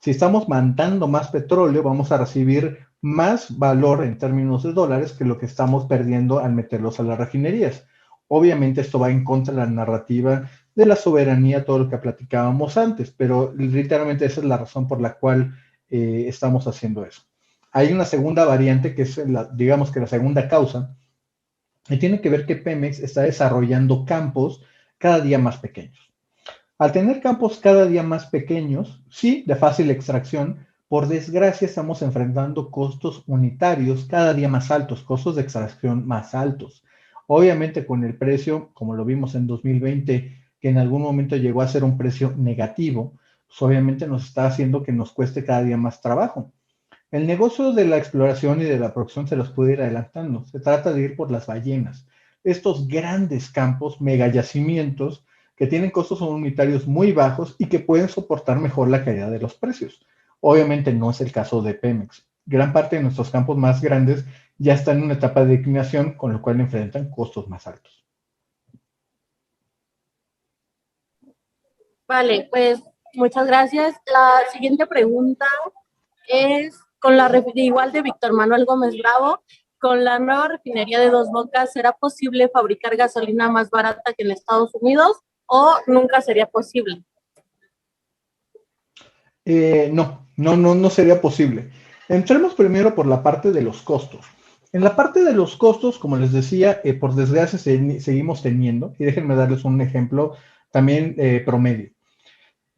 Si estamos mandando más petróleo, vamos a recibir más valor en términos de dólares que lo que estamos perdiendo al meterlos a las refinerías. Obviamente esto va en contra de la narrativa de la soberanía, todo lo que platicábamos antes, pero literalmente esa es la razón por la cual estamos haciendo eso. Hay una segunda variante que es, digamos que la segunda causa, y tiene que ver que Pemex está desarrollando campos cada día más pequeños. Al tener campos cada día más pequeños, sí, de fácil extracción, por desgracia estamos enfrentando costos unitarios cada día más altos, costos de extracción más altos. Obviamente con el precio, como lo vimos en 2020, que en algún momento llegó a ser un precio negativo, pues obviamente nos está haciendo que nos cueste cada día más trabajo. El negocio de la exploración y de la producción se los puede ir adelantando. Se trata de ir por las ballenas. Estos grandes campos, megayacimientos, que tienen costos unitarios muy bajos y que pueden soportar mejor la caída de los precios. Obviamente no es el caso de Pemex. Gran parte de nuestros campos más grandes ya están en una etapa de declinación, con lo cual enfrentan costos más altos. Vale, pues muchas gracias. La siguiente pregunta es igual de Víctor Manuel Gómez Bravo. ¿Con la nueva refinería de Dos Bocas será posible fabricar gasolina más barata que en Estados Unidos o nunca sería posible? No sería posible. Entremos primero por la parte de los costos. En la parte de los costos, como les decía, por desgracia seguimos teniendo, y déjenme darles un ejemplo también promedio.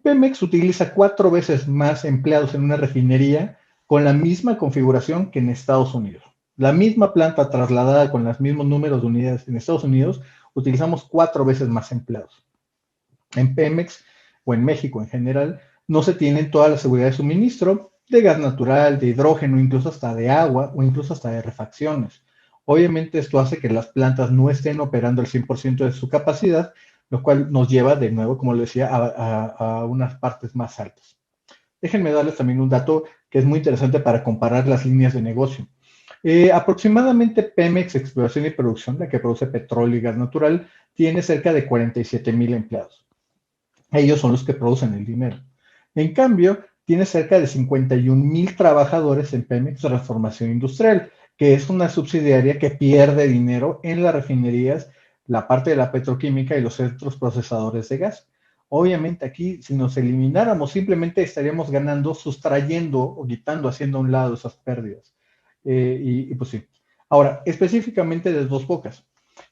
Pemex utiliza 4 veces más empleados en una refinería con la misma configuración que en Estados Unidos. La misma planta trasladada con los mismos números de unidades en Estados Unidos, utilizamos 4 veces más empleados. En Pemex o en México en general, no se tienen toda la seguridad de suministro de gas natural, de hidrógeno, incluso hasta de agua o incluso hasta de refacciones. Obviamente esto hace que las plantas no estén operando al 100% de su capacidad, lo cual nos lleva de nuevo, como les decía, a unas partes más altas. Déjenme darles también un dato que es muy interesante para comparar las líneas de negocio. Aproximadamente Pemex Exploración y Producción, la que produce petróleo y gas natural, tiene cerca de 47,000 empleados. Ellos son los que producen el dinero. En cambio, tiene cerca de 51,000 trabajadores en Pemex Transformación Industrial, que es una subsidiaria que pierde dinero en las refinerías, la parte de la petroquímica y los centros procesadores de gas. Obviamente aquí, si nos elimináramos, simplemente estaríamos ganando, sustrayendo o quitando, haciendo a un lado esas pérdidas. Y pues sí. Ahora, específicamente de Dos Bocas.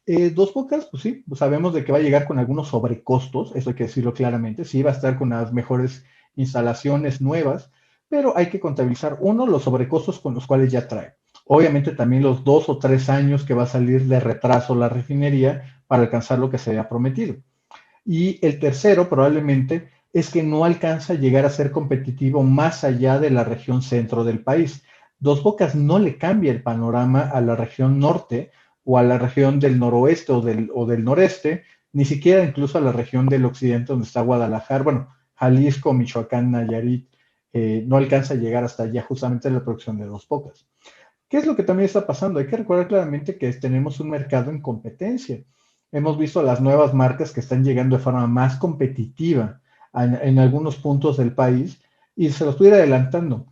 Dos Bocas, pues sí, pues sabemos de que va a llegar con algunos sobrecostos, eso hay que decirlo claramente, sí, va a estar con las mejores instalaciones nuevas, pero hay que contabilizar, uno, los sobrecostos con los cuales ya trae. Obviamente también los 2 o 3 años que va a salir de retraso la refinería para alcanzar lo que se había prometido. Y el tercero, probablemente, es que no alcanza a llegar a ser competitivo más allá de la región centro del país. Dos Bocas no le cambia el panorama a la región norte o a la región del noroeste o del noreste, ni siquiera incluso a la región del occidente donde está Guadalajara, bueno, Jalisco, Michoacán, Nayarit, no alcanza a llegar hasta allá justamente la producción de Dos Bocas. ¿Qué es lo que también está pasando? Hay que recordar claramente que tenemos un mercado en competencia. Hemos visto las nuevas marcas que están llegando de forma más competitiva en algunos puntos del país y se los estoy adelantando.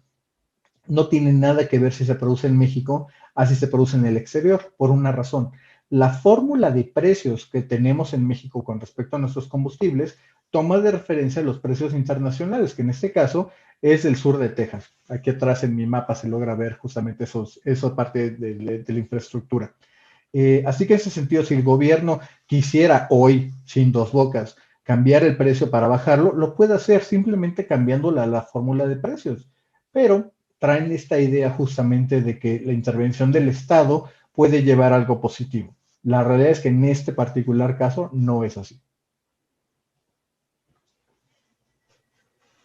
No tiene nada que ver si se produce en México a si se produce en el exterior, por una razón. La fórmula de precios que tenemos en México con respecto a nuestros combustibles toma de referencia los precios internacionales, que en este caso es el sur de Texas. Aquí atrás en mi mapa se logra ver justamente esa parte de la infraestructura. Así que en ese sentido, si el gobierno quisiera hoy, sin Dos Bocas, cambiar el precio para bajarlo, lo puede hacer simplemente cambiando la fórmula de precios. Pero traen esta idea justamente de que la intervención del Estado puede llevar a algo positivo. La realidad es que en este particular caso no es así.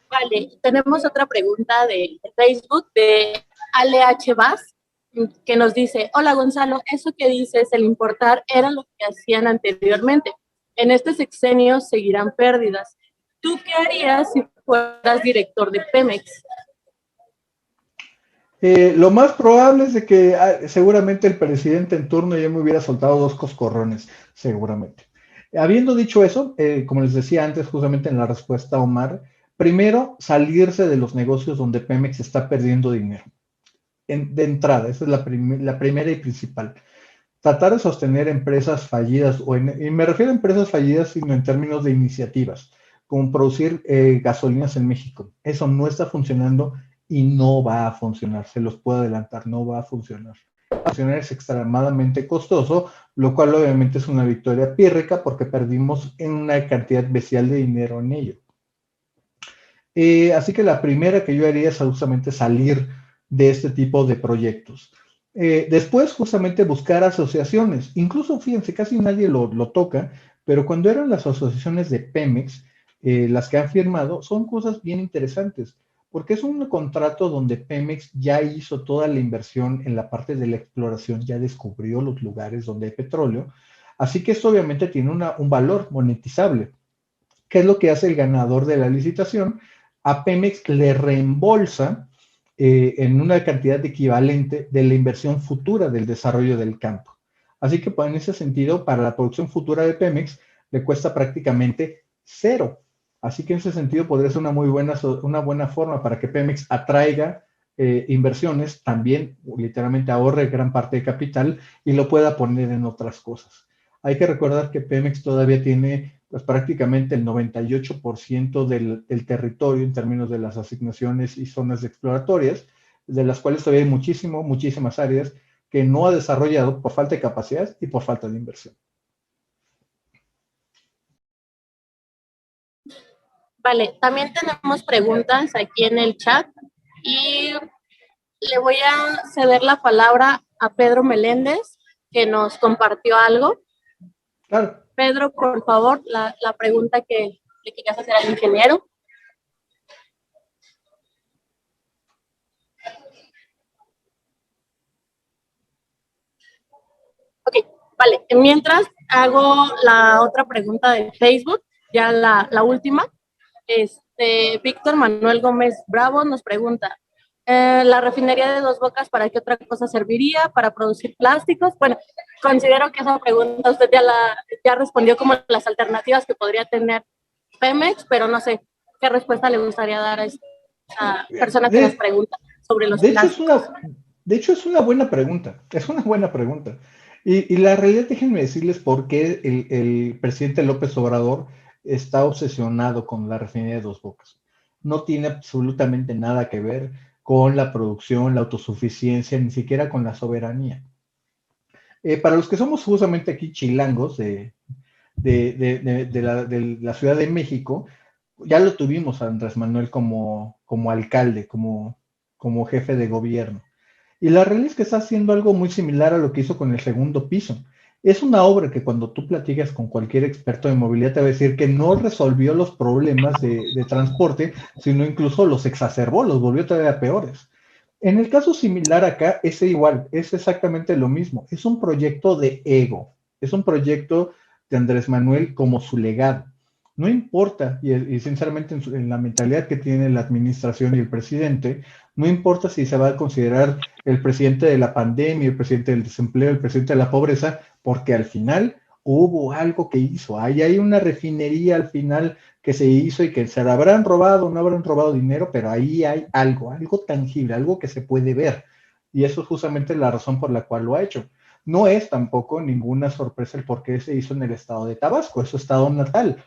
Vale, tenemos otra pregunta de Facebook de ALH Vaz, que nos dice: hola Gonzalo, eso que dices, el importar era lo que hacían anteriormente. En este sexenio seguirán pérdidas. ¿Tú qué harías si fueras director de Pemex? Lo más probable es de que seguramente el presidente en turno ya me hubiera soltado 2 coscorrones, seguramente. Habiendo dicho eso, como les decía antes, justamente en la respuesta a Omar, primero salirse de los negocios donde Pemex está perdiendo dinero. de entrada, esa es la primera y principal. Tratar de sostener empresas fallidas, y me refiero a empresas fallidas, sino en términos de iniciativas, como producir gasolinas en México. Eso no está funcionando y no va a funcionar, se los puedo adelantar, no va a funcionar. Funcionar es extremadamente costoso, lo cual obviamente es una victoria pírrica porque perdimos en una cantidad bestial de dinero en ello. Así que la primera que yo haría es justamente salir de este tipo de proyectos. Después justamente buscar asociaciones, incluso fíjense, casi nadie lo toca, pero cuando eran las asociaciones de Pemex, las que han firmado, son cosas bien interesantes, porque es un contrato donde Pemex ya hizo toda la inversión en la parte de la exploración, ya descubrió los lugares donde hay petróleo, así que esto obviamente tiene un valor monetizable. ¿Qué es lo que hace el ganador de la licitación? A Pemex le reembolsa en una cantidad equivalente de la inversión futura del desarrollo del campo. Así que pues, en ese sentido, para la producción futura de Pemex, le cuesta prácticamente cero. Así que en ese sentido podría ser una buena forma para que Pemex atraiga inversiones, también literalmente ahorre gran parte de capital y lo pueda poner en otras cosas. Hay que recordar que Pemex todavía tiene pues, prácticamente el 98% del territorio en términos de las asignaciones y zonas exploratorias, de las cuales todavía hay muchísimas áreas que no ha desarrollado por falta de capacidad y por falta de inversión. Vale, también tenemos preguntas aquí en el chat y le voy a ceder la palabra a Pedro Meléndez, que nos compartió algo. Claro. Pedro, por favor, la pregunta que le querías hacer al ingeniero. Ok, vale. Mientras hago la otra pregunta de Facebook, ya la última. Víctor Manuel Gómez Bravo nos pregunta, ¿la refinería de Dos Bocas para qué otra cosa serviría? ¿Para producir plásticos? Bueno, considero que esa pregunta usted ya respondió como las alternativas que podría tener Pemex, pero no sé qué respuesta le gustaría dar a esta persona que nos pregunta sobre los plásticos. De hecho, es una buena pregunta, es una buena pregunta. Y la realidad, déjenme decirles por qué el presidente López Obrador está obsesionado con la refinería de Dos Bocas. No tiene absolutamente nada que ver con la producción, la autosuficiencia, ni siquiera con la soberanía. Para los que somos justamente aquí chilangos de la Ciudad de México, ya lo tuvimos a Andrés Manuel como alcalde, como jefe de gobierno. Y la realidad es que está haciendo algo muy similar a lo que hizo con el segundo piso. Es una obra que cuando tú platicas con cualquier experto de movilidad te va a decir que no resolvió los problemas de transporte, sino incluso los exacerbó, los volvió todavía peores. En el caso similar acá es igual, es exactamente lo mismo. Es un proyecto de ego, es un proyecto de Andrés Manuel como su legado. No importa, y sinceramente en la mentalidad que tiene la administración y el presidente, no importa si se va a considerar el presidente de la pandemia, el presidente del desempleo, el presidente de la pobreza, porque al final hubo algo que hizo. Ahí hay una refinería al final que se hizo y que se la habrán robado o no habrán robado dinero, pero ahí hay algo tangible, algo que se puede ver. Y eso es justamente la razón por la cual lo ha hecho. No es tampoco ninguna sorpresa el por qué se hizo en el estado de Tabasco, es su estado natal.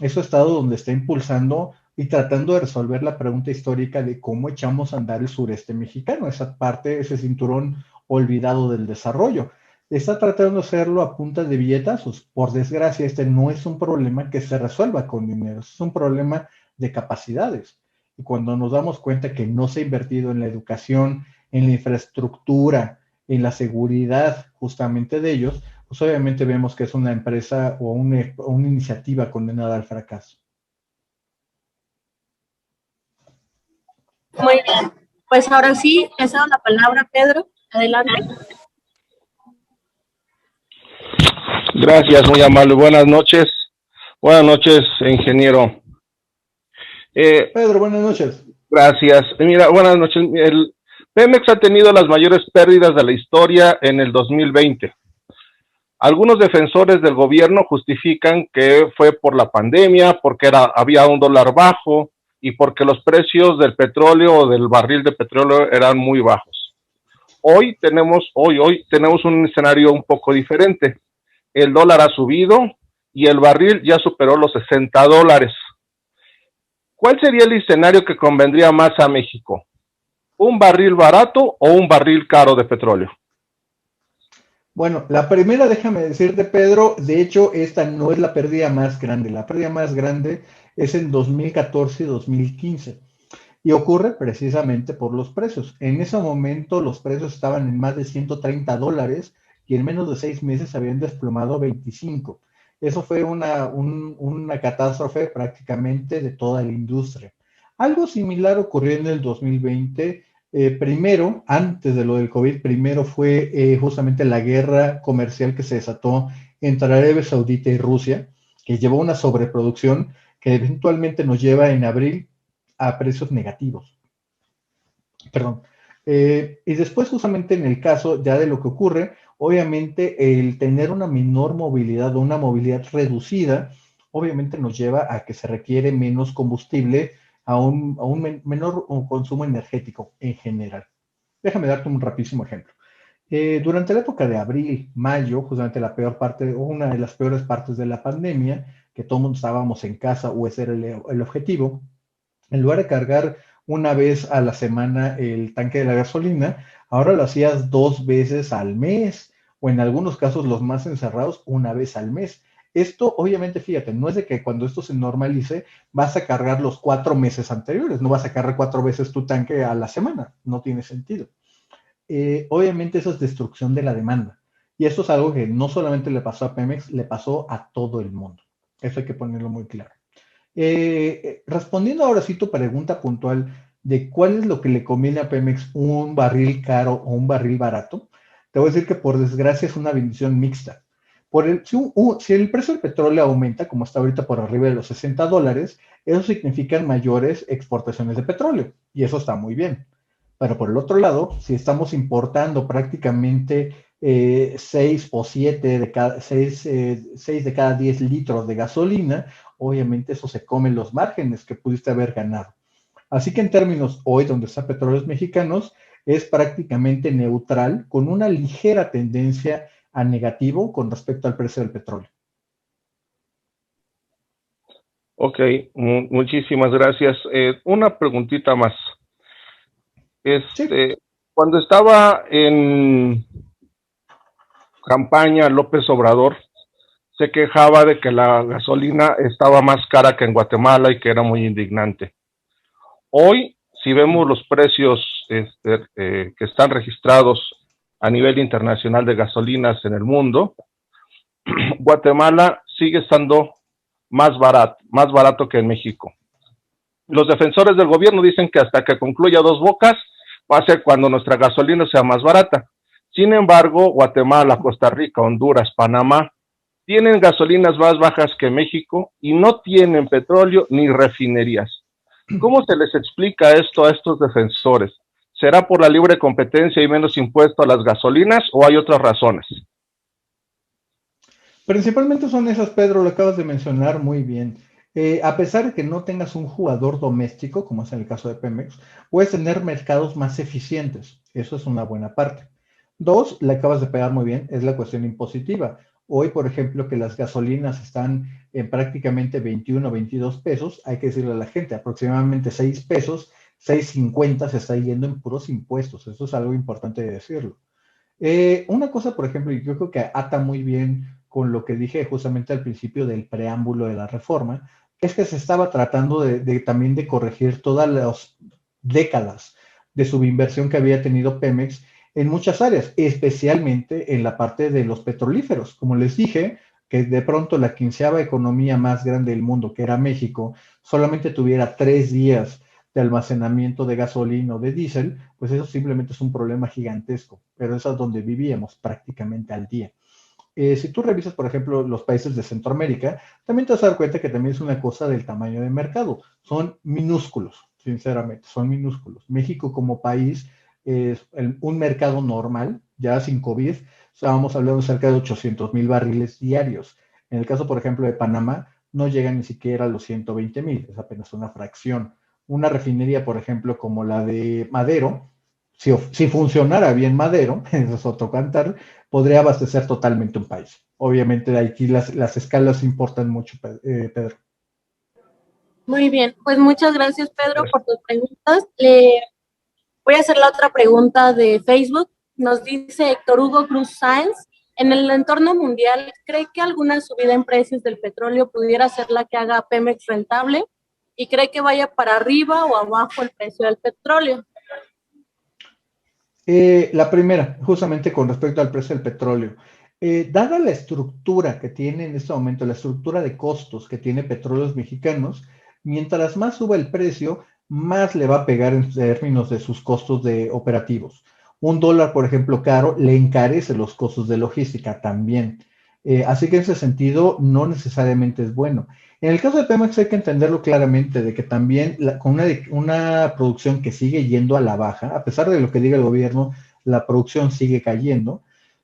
Es su estado donde está impulsando y tratando de resolver la pregunta histórica de cómo echamos a andar el sureste mexicano, esa parte, ese cinturón olvidado del desarrollo. Está tratando de hacerlo a punta de billetazos. Por desgracia, este no es un problema que se resuelva con dinero, es un problema de capacidades. Y cuando nos damos cuenta que no se ha invertido en la educación, en la infraestructura, en la seguridad justamente de ellos, pues obviamente vemos que es una empresa o una iniciativa condenada al fracaso. Muy bien, pues ahora sí, le cedo la palabra a Pedro, adelante. Gracias, muy amable. Buenas noches, ingeniero. Pedro, buenas noches. Gracias. Mira, buenas noches. El Pemex ha tenido las mayores pérdidas de la historia en el 2020. Algunos defensores del gobierno justifican que fue por la pandemia, porque había un dólar bajo y porque los precios del petróleo o del barril de petróleo eran muy bajos. Hoy tenemos un escenario un poco diferente. El dólar ha subido y el barril ya superó los $60. ¿Cuál sería el escenario que convendría más a México? ¿Un barril barato o un barril caro de petróleo? Bueno, la primera, déjame decirte, Pedro, de hecho, esta no es la pérdida más grande. La pérdida más grande es en 2014 y 2015. Y ocurre precisamente por los precios. En ese momento los precios estaban en más de $130 y en menos de 6 meses habían desplomado a 25. Eso fue una catástrofe prácticamente de toda la industria. Algo similar ocurrió en el 2020. Primero, antes de lo del COVID, primero fue justamente la guerra comercial que se desató entre Arabia Saudita y Rusia, que llevó una sobreproducción que eventualmente nos lleva en abril a precios negativos. Perdón. Y después, justamente en el caso ya de lo que ocurre, obviamente el tener una menor movilidad o una movilidad reducida, obviamente nos lleva a que se requiere menos combustible, a un menor consumo energético en general. Déjame darte un rapidísimo ejemplo. Durante la época de abril, mayo, justamente la peor parte, o una de las peores partes de la pandemia, que todo el mundo estábamos en casa o ese era el objetivo, en lugar de cargar una vez a la semana el tanque de la gasolina, ahora lo hacías 2 veces al mes, o en algunos casos los más encerrados, una vez al mes. Esto, obviamente, fíjate, no es de que cuando esto se normalice vas a cargar los 4 meses anteriores, no vas a cargar 4 veces tu tanque a la semana, no tiene sentido. Obviamente eso es destrucción de la demanda. Y esto es algo que no solamente le pasó a Pemex, le pasó a todo el mundo. Eso hay que ponerlo muy claro. Respondiendo ahora sí tu pregunta puntual de cuál es lo que le conviene a Pemex, un barril caro o un barril barato, te voy a decir que por desgracia es una bendición mixta. Si el precio del petróleo aumenta, como está ahorita por arriba de los $60, eso significa mayores exportaciones de petróleo y eso está muy bien. Pero por el otro lado, si estamos importando prácticamente 6 o 7 de cada 6 de cada 10 litros de gasolina, obviamente eso se come los márgenes que pudiste haber ganado. Así que en términos hoy, donde está Petróleos Mexicanos, es prácticamente neutral, con una ligera tendencia a negativo con respecto al precio del petróleo. Ok, muchísimas gracias. Una preguntita más. Sí. Cuando estaba en campaña López Obrador, se quejaba de que la gasolina estaba más cara que en Guatemala y que era muy indignante. Hoy, si vemos los precios que están registrados a nivel internacional de gasolinas en el mundo, Guatemala sigue estando más barato que en México. Los defensores del gobierno dicen que hasta que concluya Dos Bocas va a ser cuando nuestra gasolina sea más barata. Sin embargo, Guatemala, Costa Rica, Honduras, Panamá tienen gasolinas más bajas que México y no tienen petróleo ni refinerías. ¿Cómo se les explica esto a estos defensores? ¿Será por la libre competencia y menos impuesto a las gasolinas o hay otras razones? Principalmente son esas, Pedro, lo acabas de mencionar muy bien. A pesar de que no tengas un jugador doméstico, como es en el caso de Pemex, puedes tener mercados más eficientes. Eso es una buena parte. Dos, le acabas de pegar muy bien, es la cuestión impositiva. Hoy, por ejemplo, que las gasolinas están en prácticamente 21 o 22 pesos, hay que decirle a la gente, aproximadamente 6 pesos, 6.50 se está yendo en puros impuestos. Eso es algo importante de decirlo. Una cosa, por ejemplo, y yo creo que ata muy bien con lo que dije justamente al principio del preámbulo de la reforma, es que se estaba tratando también de corregir todas las décadas de subinversión que había tenido Pemex en muchas áreas, especialmente en la parte de los petrolíferos. Como les dije, que de pronto la 15ª economía más grande del mundo, que era México, solamente tuviera 3 días de almacenamiento de gasolina o de diésel, pues eso simplemente es un problema gigantesco, pero eso es donde vivíamos prácticamente al día. Si tú revisas, por ejemplo, los países de Centroamérica, también te vas a dar cuenta que también es una cosa del tamaño de mercado. Son minúsculos, sinceramente, son minúsculos. México como país es un mercado normal, ya sin COVID, estábamos hablando de cerca de 800,000 barriles diarios. En el caso, por ejemplo, de Panamá, no llegan ni siquiera a los 120,000, es apenas una fracción. Una refinería, por ejemplo, como la de Madero, si funcionara bien Madero, eso es otro cantar, podría abastecer totalmente un país. Obviamente aquí las escalas importan mucho, Pedro. Muy bien, pues muchas gracias, Pedro, por tus preguntas. Le voy a hacer la otra pregunta de Facebook. Nos dice Héctor Hugo Cruz Sáenz, en el entorno mundial, ¿cree que alguna subida en precios del petróleo pudiera ser la que haga a Pemex rentable? ¿Y cree que vaya para arriba o abajo el precio del petróleo? La primera, justamente con respecto al precio del petróleo. Dada la estructura que tiene en este momento, la estructura de costos que tiene Petróleos Mexicanos, mientras más suba el precio, más le va a pegar en términos de sus costos de operativos. Un dólar, por ejemplo, caro, le encarece los costos de logística también. Así que en ese sentido, no necesariamente es bueno. En el caso de Pemex hay que entenderlo claramente, de que también con una producción que sigue yendo a la baja, a pesar de lo que diga el gobierno, la producción sigue cayendo,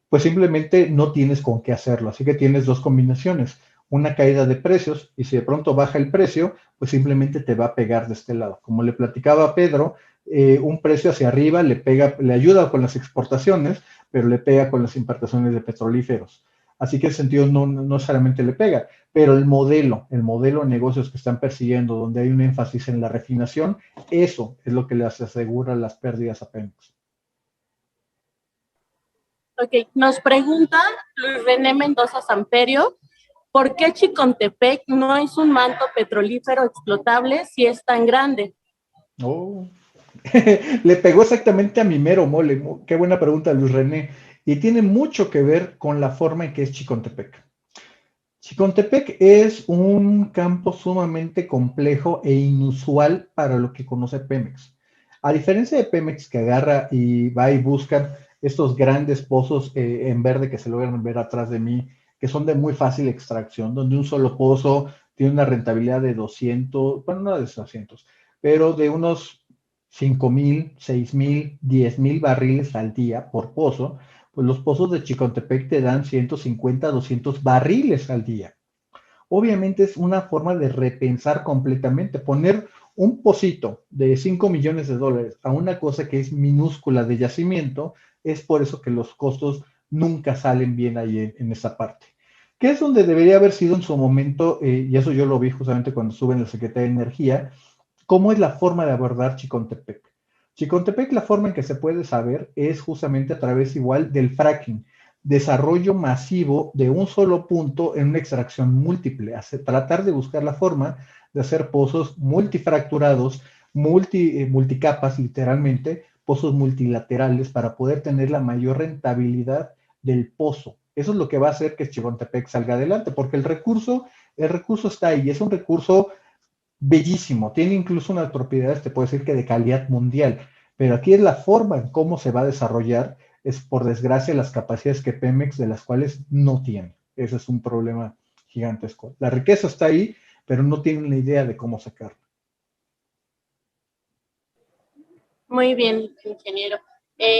pues simplemente no tienes con qué hacerlo. Así que tienes dos combinaciones, una caída de precios, y si de pronto baja el precio, pues simplemente te va a pegar de este lado. Como le platicaba a Pedro, un precio hacia arriba le ayuda con las exportaciones, pero le pega con las importaciones de petrolíferos. Así que en ese sentido no necesariamente le pega, pero el modelo de negocios que están persiguiendo, donde hay un énfasis en la refinación, eso es lo que les asegura las pérdidas a Pemex. Ok, nos pregunta Luis René Mendoza Samperio, ¿por qué Chicontepec no es un manto petrolífero explotable si es tan grande? Oh. Le pegó exactamente a mi mero mole. Qué buena pregunta, Luis René. Y tiene mucho que ver con la forma en que es Chicontepec. Chicontepec es un campo sumamente complejo e inusual para lo que conoce Pemex. A diferencia de Pemex, que agarra y va y busca estos grandes pozos en verde que se logran ver atrás de mí, que son de muy fácil extracción, donde un solo pozo tiene una rentabilidad de 200, bueno, no de 200, pero de unos 5,000, 6,000, 10,000 barriles al día por pozo. Pues los pozos de Chicontepec te dan 150, 200 barriles al día. Obviamente es una forma de repensar completamente, poner un pocito de 5 millones de dólares a una cosa que es minúscula de yacimiento, es por eso que los costos nunca salen bien ahí en esa parte. Que es donde debería haber sido en su momento, y eso yo lo vi justamente cuando estuve en la Secretaría de Energía, cómo es la forma de abordar Chicontepec. Chicontepec, la forma en que se puede saber es justamente a través igual del fracking, desarrollo masivo de un solo punto en una extracción múltiple, tratar de buscar la forma de hacer pozos multifracturados, multicapas literalmente, pozos multilaterales para poder tener la mayor rentabilidad del pozo. Eso es lo que va a hacer que Chicontepec salga adelante, porque el recurso está ahí, es un recurso bellísimo, tiene incluso unas propiedades, te puedo decir que de calidad mundial, pero aquí es la forma en cómo se va a desarrollar, es por desgracia las capacidades que Pemex de las cuales no tiene. Ese es un problema gigantesco. La riqueza está ahí, pero no tienen la idea de cómo sacarla. Muy bien, ingeniero.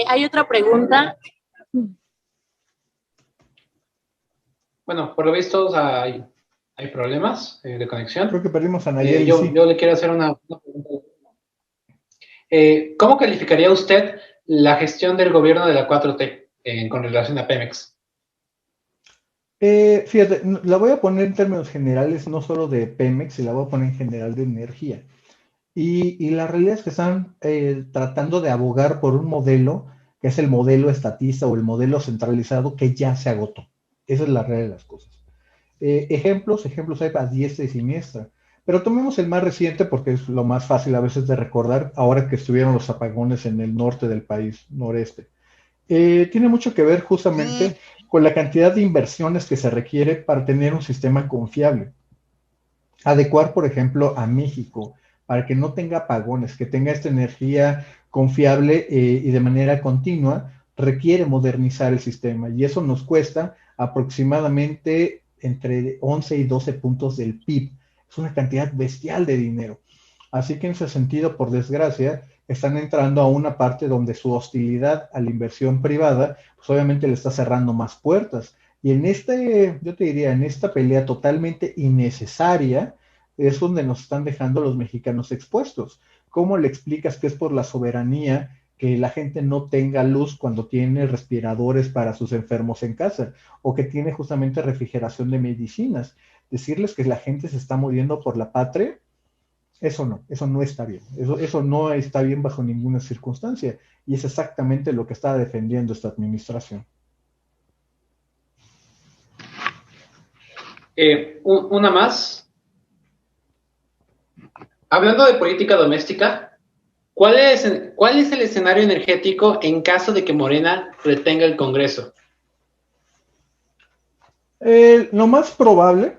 Hay otra pregunta. Bueno, por lo visto hay problemas de conexión. Creo que perdimos a Nayeli. Yo le quiero hacer una pregunta. ¿Cómo calificaría usted la gestión del gobierno de la 4T con relación a Pemex? Fíjate, la voy a poner en términos generales, no solo de Pemex, y la voy a poner en general de energía. Y la realidad es que están tratando de abogar por un modelo que es el modelo estatista o el modelo centralizado que ya se agotó. Esa es la realidad de las cosas. Ejemplos hay a diestra y siniestra. Pero tomemos el más reciente porque es lo más fácil a veces de recordar ahora que estuvieron los apagones en el norte del país, noreste. Tiene mucho que ver justamente con la cantidad de inversiones que se requiere para tener un sistema confiable. Adecuar, por ejemplo, a México para que no tenga apagones, que tenga esta energía confiable y de manera continua, requiere modernizar el sistema y eso nos cuesta aproximadamente entre 11 y 12 puntos del PIB. Es una cantidad bestial de dinero. Así que en ese sentido, por desgracia, están entrando a una parte donde su hostilidad a la inversión privada, pues obviamente le está cerrando más puertas. Y en yo te diría, en esta pelea totalmente innecesaria, es donde nos están dejando los mexicanos expuestos. ¿Cómo le explicas que es por la soberanía que la gente no tenga luz cuando tiene respiradores para sus enfermos en casa o que tiene justamente refrigeración de medicinas. Decirles que la gente se está muriendo por la patria, eso no está bien. Eso no está bien bajo ninguna circunstancia. Y es exactamente lo que está defendiendo esta administración. Una más. Hablando de política doméstica, ¿cuál es el escenario energético en caso de que Morena retenga el Congreso? Lo más probable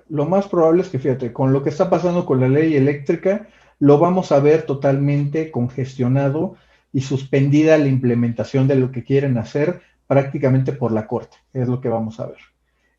es que, fíjate, con lo que está pasando con la ley eléctrica, lo vamos a ver totalmente congestionado y suspendida la implementación de lo que quieren hacer prácticamente por la Corte, es lo que vamos a ver.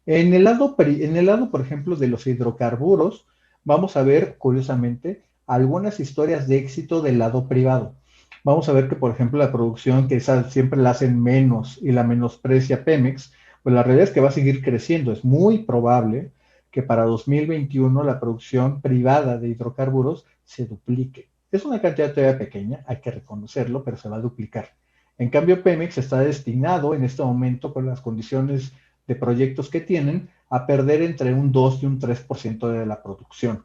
En el lado, por ejemplo, de los hidrocarburos, vamos a ver, curiosamente, algunas historias de éxito del lado privado. Vamos a ver que, por ejemplo, la producción, que siempre la hacen menos y la menosprecia Pemex, pues la realidad es que va a seguir creciendo. Es muy probable que para 2021 la producción privada de hidrocarburos se duplique. Es una cantidad todavía pequeña, hay que reconocerlo, pero se va a duplicar. En cambio, Pemex está destinado en este momento, con las condiciones de proyectos que tienen, a perder entre un 2 y un 3% de la producción.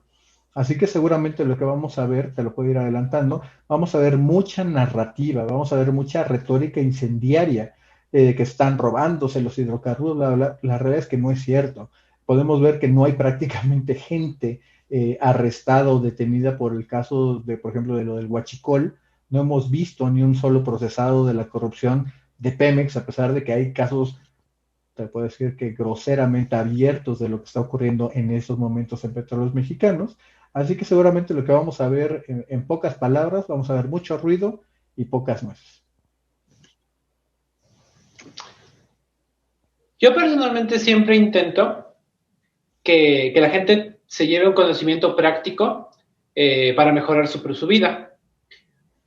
Así que seguramente lo que vamos a ver, te lo puedo ir adelantando, vamos a ver mucha narrativa, vamos a ver mucha retórica incendiaria, que están robándose los hidrocarburos, bla, bla. La realidad es que no es cierto. Podemos ver que no hay prácticamente gente arrestada o detenida por el caso de, por ejemplo, de lo del huachicol. No hemos visto ni un solo procesado de la corrupción de Pemex, a pesar de que hay casos, te puedo decir que groseramente abiertos de lo que está ocurriendo en estos momentos en Petróleos Mexicanos. Así que seguramente lo que vamos a ver, en pocas palabras, vamos a ver mucho ruido y pocas nueces. Yo personalmente siempre intento que la gente se lleve un conocimiento práctico para mejorar su vida.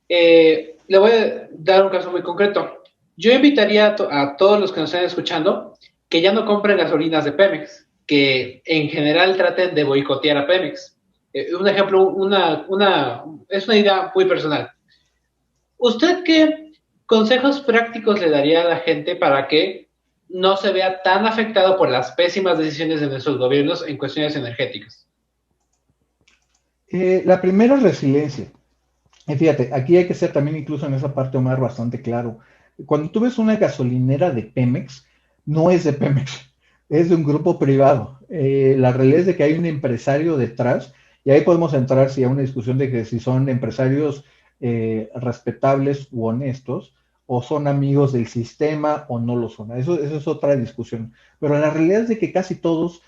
Le voy a dar un caso muy concreto. Yo invitaría a todos los que nos estén escuchando que ya no compren gasolinas de Pemex, que en general traten de boicotear a Pemex. Un ejemplo, es una idea muy personal. ¿Usted qué consejos prácticos le daría a la gente para que no se vea tan afectado por las pésimas decisiones de nuestros gobiernos en cuestiones energéticas? La primera es resiliencia. Y fíjate, aquí hay que ser también, incluso en esa parte, Omar, bastante claro. Cuando tú ves una gasolinera de Pemex, no es de Pemex, es de un grupo privado. La realidad es de que hay un empresario detrás, y ahí podemos entrar a una discusión de que si son empresarios respetables u honestos, o son amigos del sistema o no lo son. Eso es otra discusión. Pero la realidad es de que casi todos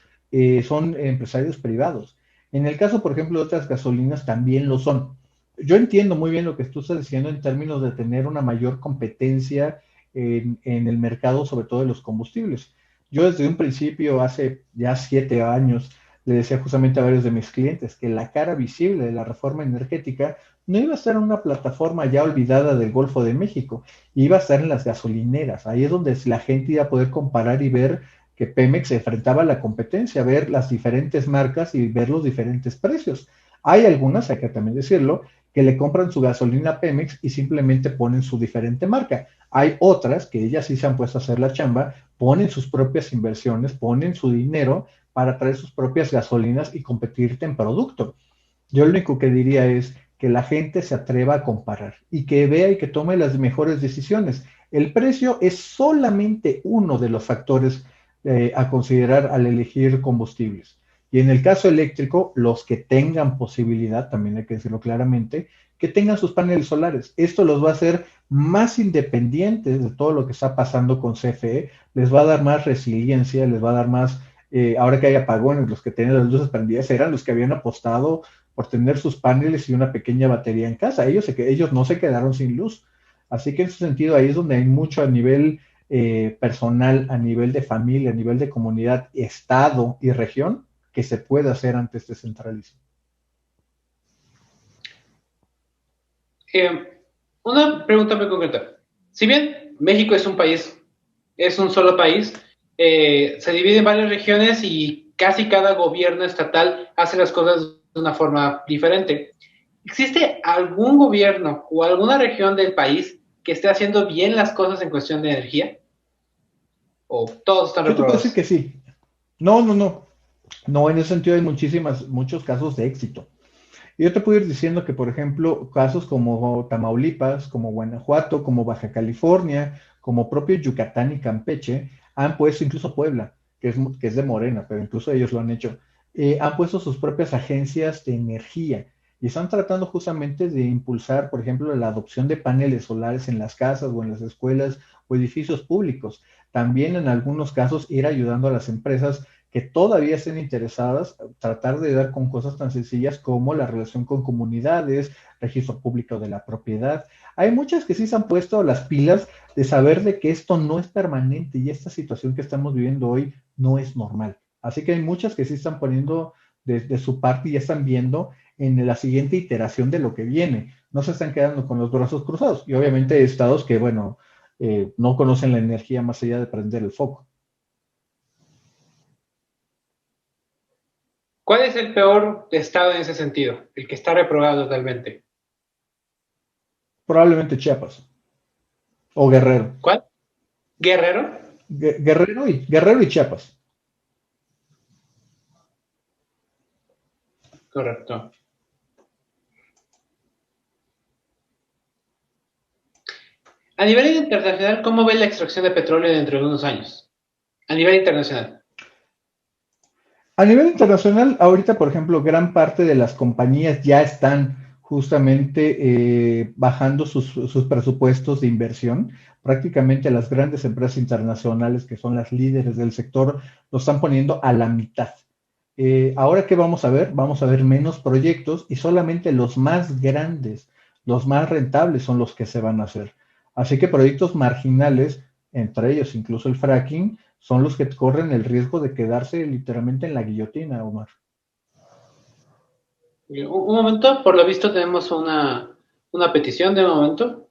son empresarios privados. En el caso, por ejemplo, de otras gasolinas también lo son. Yo entiendo muy bien lo que tú estás diciendo en términos de tener una mayor competencia en el mercado, sobre todo de los combustibles. Yo desde un principio, hace ya 7 años, le decía justamente a varios de mis clientes que la cara visible de la reforma energética no iba a estar en una plataforma ya olvidada del Golfo de México, iba a estar en las gasolineras. Ahí es donde la gente iba a poder comparar y ver que Pemex se enfrentaba a la competencia, ver las diferentes marcas y ver los diferentes precios. Hay algunas, hay que también decirlo, que le compran su gasolina a Pemex y simplemente ponen su diferente marca. Hay otras que ellas sí se han puesto a hacer la chamba, ponen sus propias inversiones, ponen su dinero para traer sus propias gasolinas y competirte en producto. Yo lo único que diría es que la gente se atreva a comparar y que vea y que tome las mejores decisiones. El precio es solamente uno de los factores a considerar al elegir combustibles. Y en el caso eléctrico, los que tengan posibilidad, también hay que decirlo claramente, que tengan sus paneles solares. Esto los va a hacer más independientes de todo lo que está pasando con CFE, les va a dar más resiliencia, les va a dar más, ahora que hay apagones, los que tenían las luces prendidas eran los que habían apostado por tener sus paneles y una pequeña batería en casa. Ellos no se quedaron sin luz. Así que en ese sentido ahí es donde hay mucho a nivel personal, a nivel de familia, a nivel de comunidad, estado y región, que se puede hacer ante este centralismo. Una pregunta muy concreta. Si bien México es un país, es un solo país, se divide en varias regiones y casi cada gobierno estatal hace las cosas de una forma diferente. ¿Existe algún gobierno o alguna región del país que esté haciendo bien las cosas en cuestión de energía? ¿O todos están Yo te puedo reprobados? decir que sí. No, no, no. No, en ese sentido hay muchos casos de éxito. Y yo te puedo ir diciendo que, por ejemplo, casos como Tamaulipas, como Guanajuato, como Baja California, como propio Yucatán y Campeche, han puesto, incluso Puebla, que es de Morena, pero incluso ellos lo han hecho, han puesto sus propias agencias de energía y están tratando justamente de impulsar, por ejemplo, la adopción de paneles solares en las casas o en las escuelas o edificios públicos. También en algunos casos ir ayudando a las empresas que todavía estén interesadas, tratar de dar con cosas tan sencillas como la relación con comunidades, registro público de la propiedad. Hay muchas que sí se han puesto las pilas de saber de que esto no es permanente y esta situación que estamos viviendo hoy no es normal. Así que hay muchas que sí están poniendo de su parte y ya están viendo en la siguiente iteración de lo que viene. No se están quedando con los brazos cruzados. Y obviamente hay estados que, bueno, no conocen la energía más allá de prender el foco. ¿Cuál es el peor estado en ese sentido? El que está reprobado totalmente. Probablemente Chiapas o Guerrero. ¿Cuál? ¿Guerrero? Guerrero y Chiapas. Correcto. A nivel internacional, ¿cómo ve la extracción de petróleo dentro de unos años? A nivel internacional. A nivel internacional, ahorita, por ejemplo, gran parte de las compañías ya están justamente bajando sus presupuestos de inversión. Prácticamente las grandes empresas internacionales, que son las líderes del sector, lo están poniendo a la mitad. Ahora, ¿qué vamos a ver? Vamos a ver menos proyectos y solamente los más grandes, los más rentables son los que se van a hacer. Así que proyectos marginales, entre ellos incluso el fracking, son los que corren el riesgo de quedarse literalmente en la guillotina, Omar. Un momento, por lo visto tenemos una petición de un momento.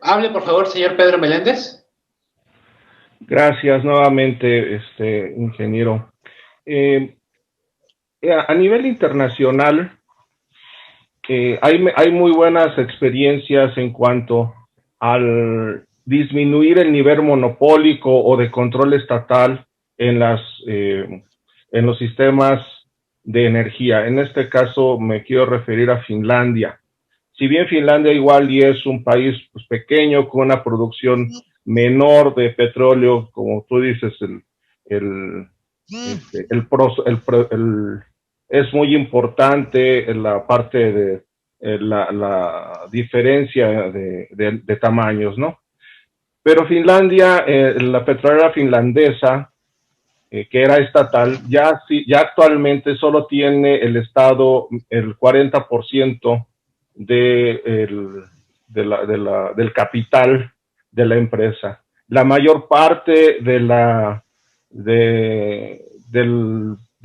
Hable, por favor, señor Pedro Meléndez. Gracias nuevamente, ingeniero. A nivel internacional, hay muy buenas experiencias en cuanto al disminuir el nivel monopólico o de control estatal en los sistemas de energía. En este caso me quiero referir a Finlandia. Si bien Finlandia igual y es un país pues, pequeño con una producción menor de petróleo, como tú dices, es muy importante en la parte de la diferencia de tamaños, ¿no? Pero Finlandia, la petrolera finlandesa, que era estatal, ya actualmente solo tiene el Estado el 40% del capital de la empresa. La mayor parte de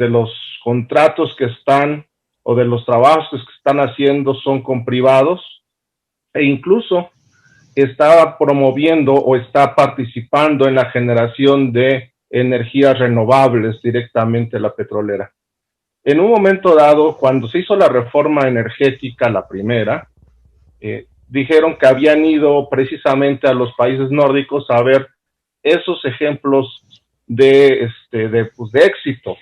los contratos que están o de los trabajos que están haciendo son con privados e incluso está promoviendo o está participando en la generación de energías renovables directamente la petrolera. En un momento dado, cuando se hizo la reforma energética, la primera, dijeron que habían ido precisamente a los países nórdicos a ver esos ejemplos de éxito.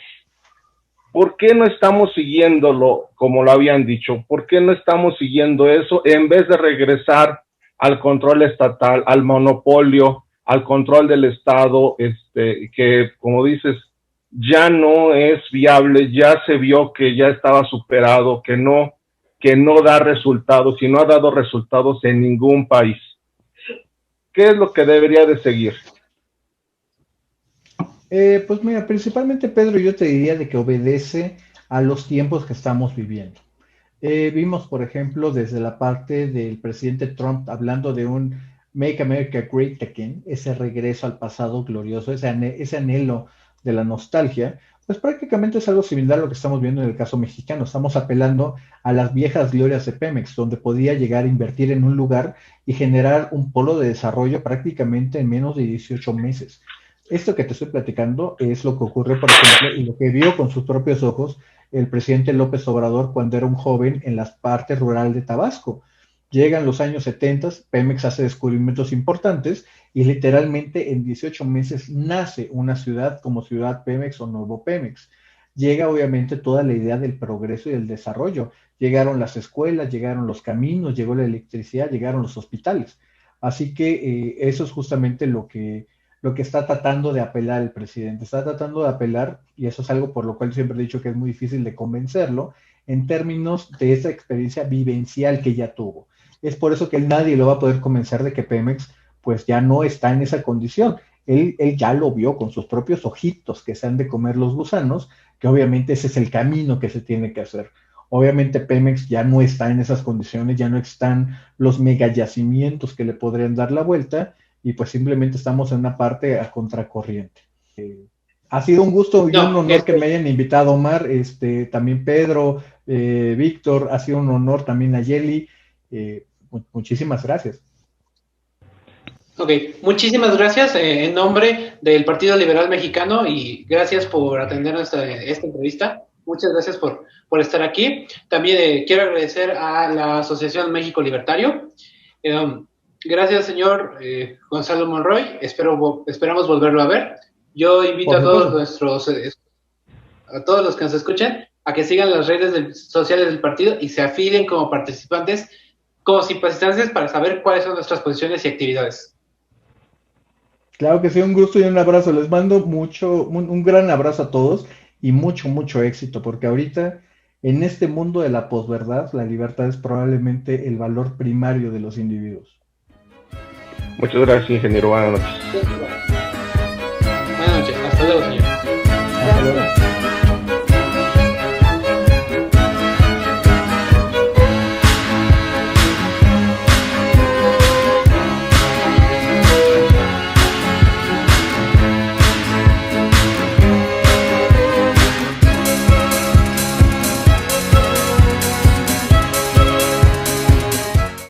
¿Por qué no estamos siguiéndolo como lo habían dicho? ¿Por qué no estamos siguiendo eso en vez de regresar al control estatal, al monopolio, al control del Estado, que como dices, ya no es viable, ya se vio que ya estaba superado, que no da resultados y no ha dado resultados en ningún país? ¿Qué es lo que debería de seguir? Pues mira, principalmente Pedro, yo te diría de que obedece a los tiempos que estamos viviendo. Vimos, por ejemplo, desde la parte del presidente Trump hablando de un Make America Great Again, ese regreso al pasado glorioso, ese anhelo de la nostalgia, pues prácticamente es algo similar a lo que estamos viendo en el caso mexicano. Estamos apelando a las viejas glorias de Pemex, donde podía llegar a invertir en un lugar y generar un polo de desarrollo prácticamente en menos de 18 meses. Esto que te estoy platicando es lo que ocurre, por ejemplo, y lo que vio con sus propios ojos el presidente López Obrador cuando era un joven en las partes rurales de Tabasco. Llegan los años 70, Pemex hace descubrimientos importantes y literalmente en 18 meses nace una ciudad como Ciudad Pemex o Nuevo Pemex. Llega obviamente toda la idea del progreso y del desarrollo. Llegaron las escuelas, llegaron los caminos, llegó la electricidad, llegaron los hospitales. Así que eso es justamente lo que está tratando de apelar el presidente. Está tratando de apelar, y eso es algo por lo cual siempre he dicho que es muy difícil de convencerlo, en términos de esa experiencia vivencial que ya tuvo. Es por eso que nadie lo va a poder convencer de que Pemex pues ya no está en esa condición. Él ya lo vio con sus propios ojitos que se han de comer los gusanos, que obviamente ese es el camino que se tiene que hacer. Obviamente Pemex ya no está en esas condiciones, ya no están los megayacimientos que le podrían dar la vuelta, y pues simplemente estamos en una parte a contracorriente. Ha sido un gusto y un honor que me hayan invitado, Omar, también Pedro, Víctor, ha sido un honor también, Nayeli, muchísimas gracias. Ok, muchísimas gracias en nombre del Partido Liberal Mexicano y gracias por atender esta entrevista. Muchas gracias por estar aquí. También quiero agradecer a la Asociación México Libertario. Gracias, señor Gonzalo Monroy. Esperamos volverlo a ver. Yo invito a todos los que nos escuchen a que sigan las redes sociales del partido y se afilien como participantes, como simpatizantes, para saber cuáles son nuestras posiciones y actividades. Claro que sí, un gusto y un abrazo. Les mando un gran abrazo a todos y mucho éxito, porque ahorita en este mundo de la posverdad, la libertad es probablemente el valor primario de los individuos. Muchas gracias, ingeniero. Buenas noches. Buenas noches. Hasta luego, señor. Hasta luego.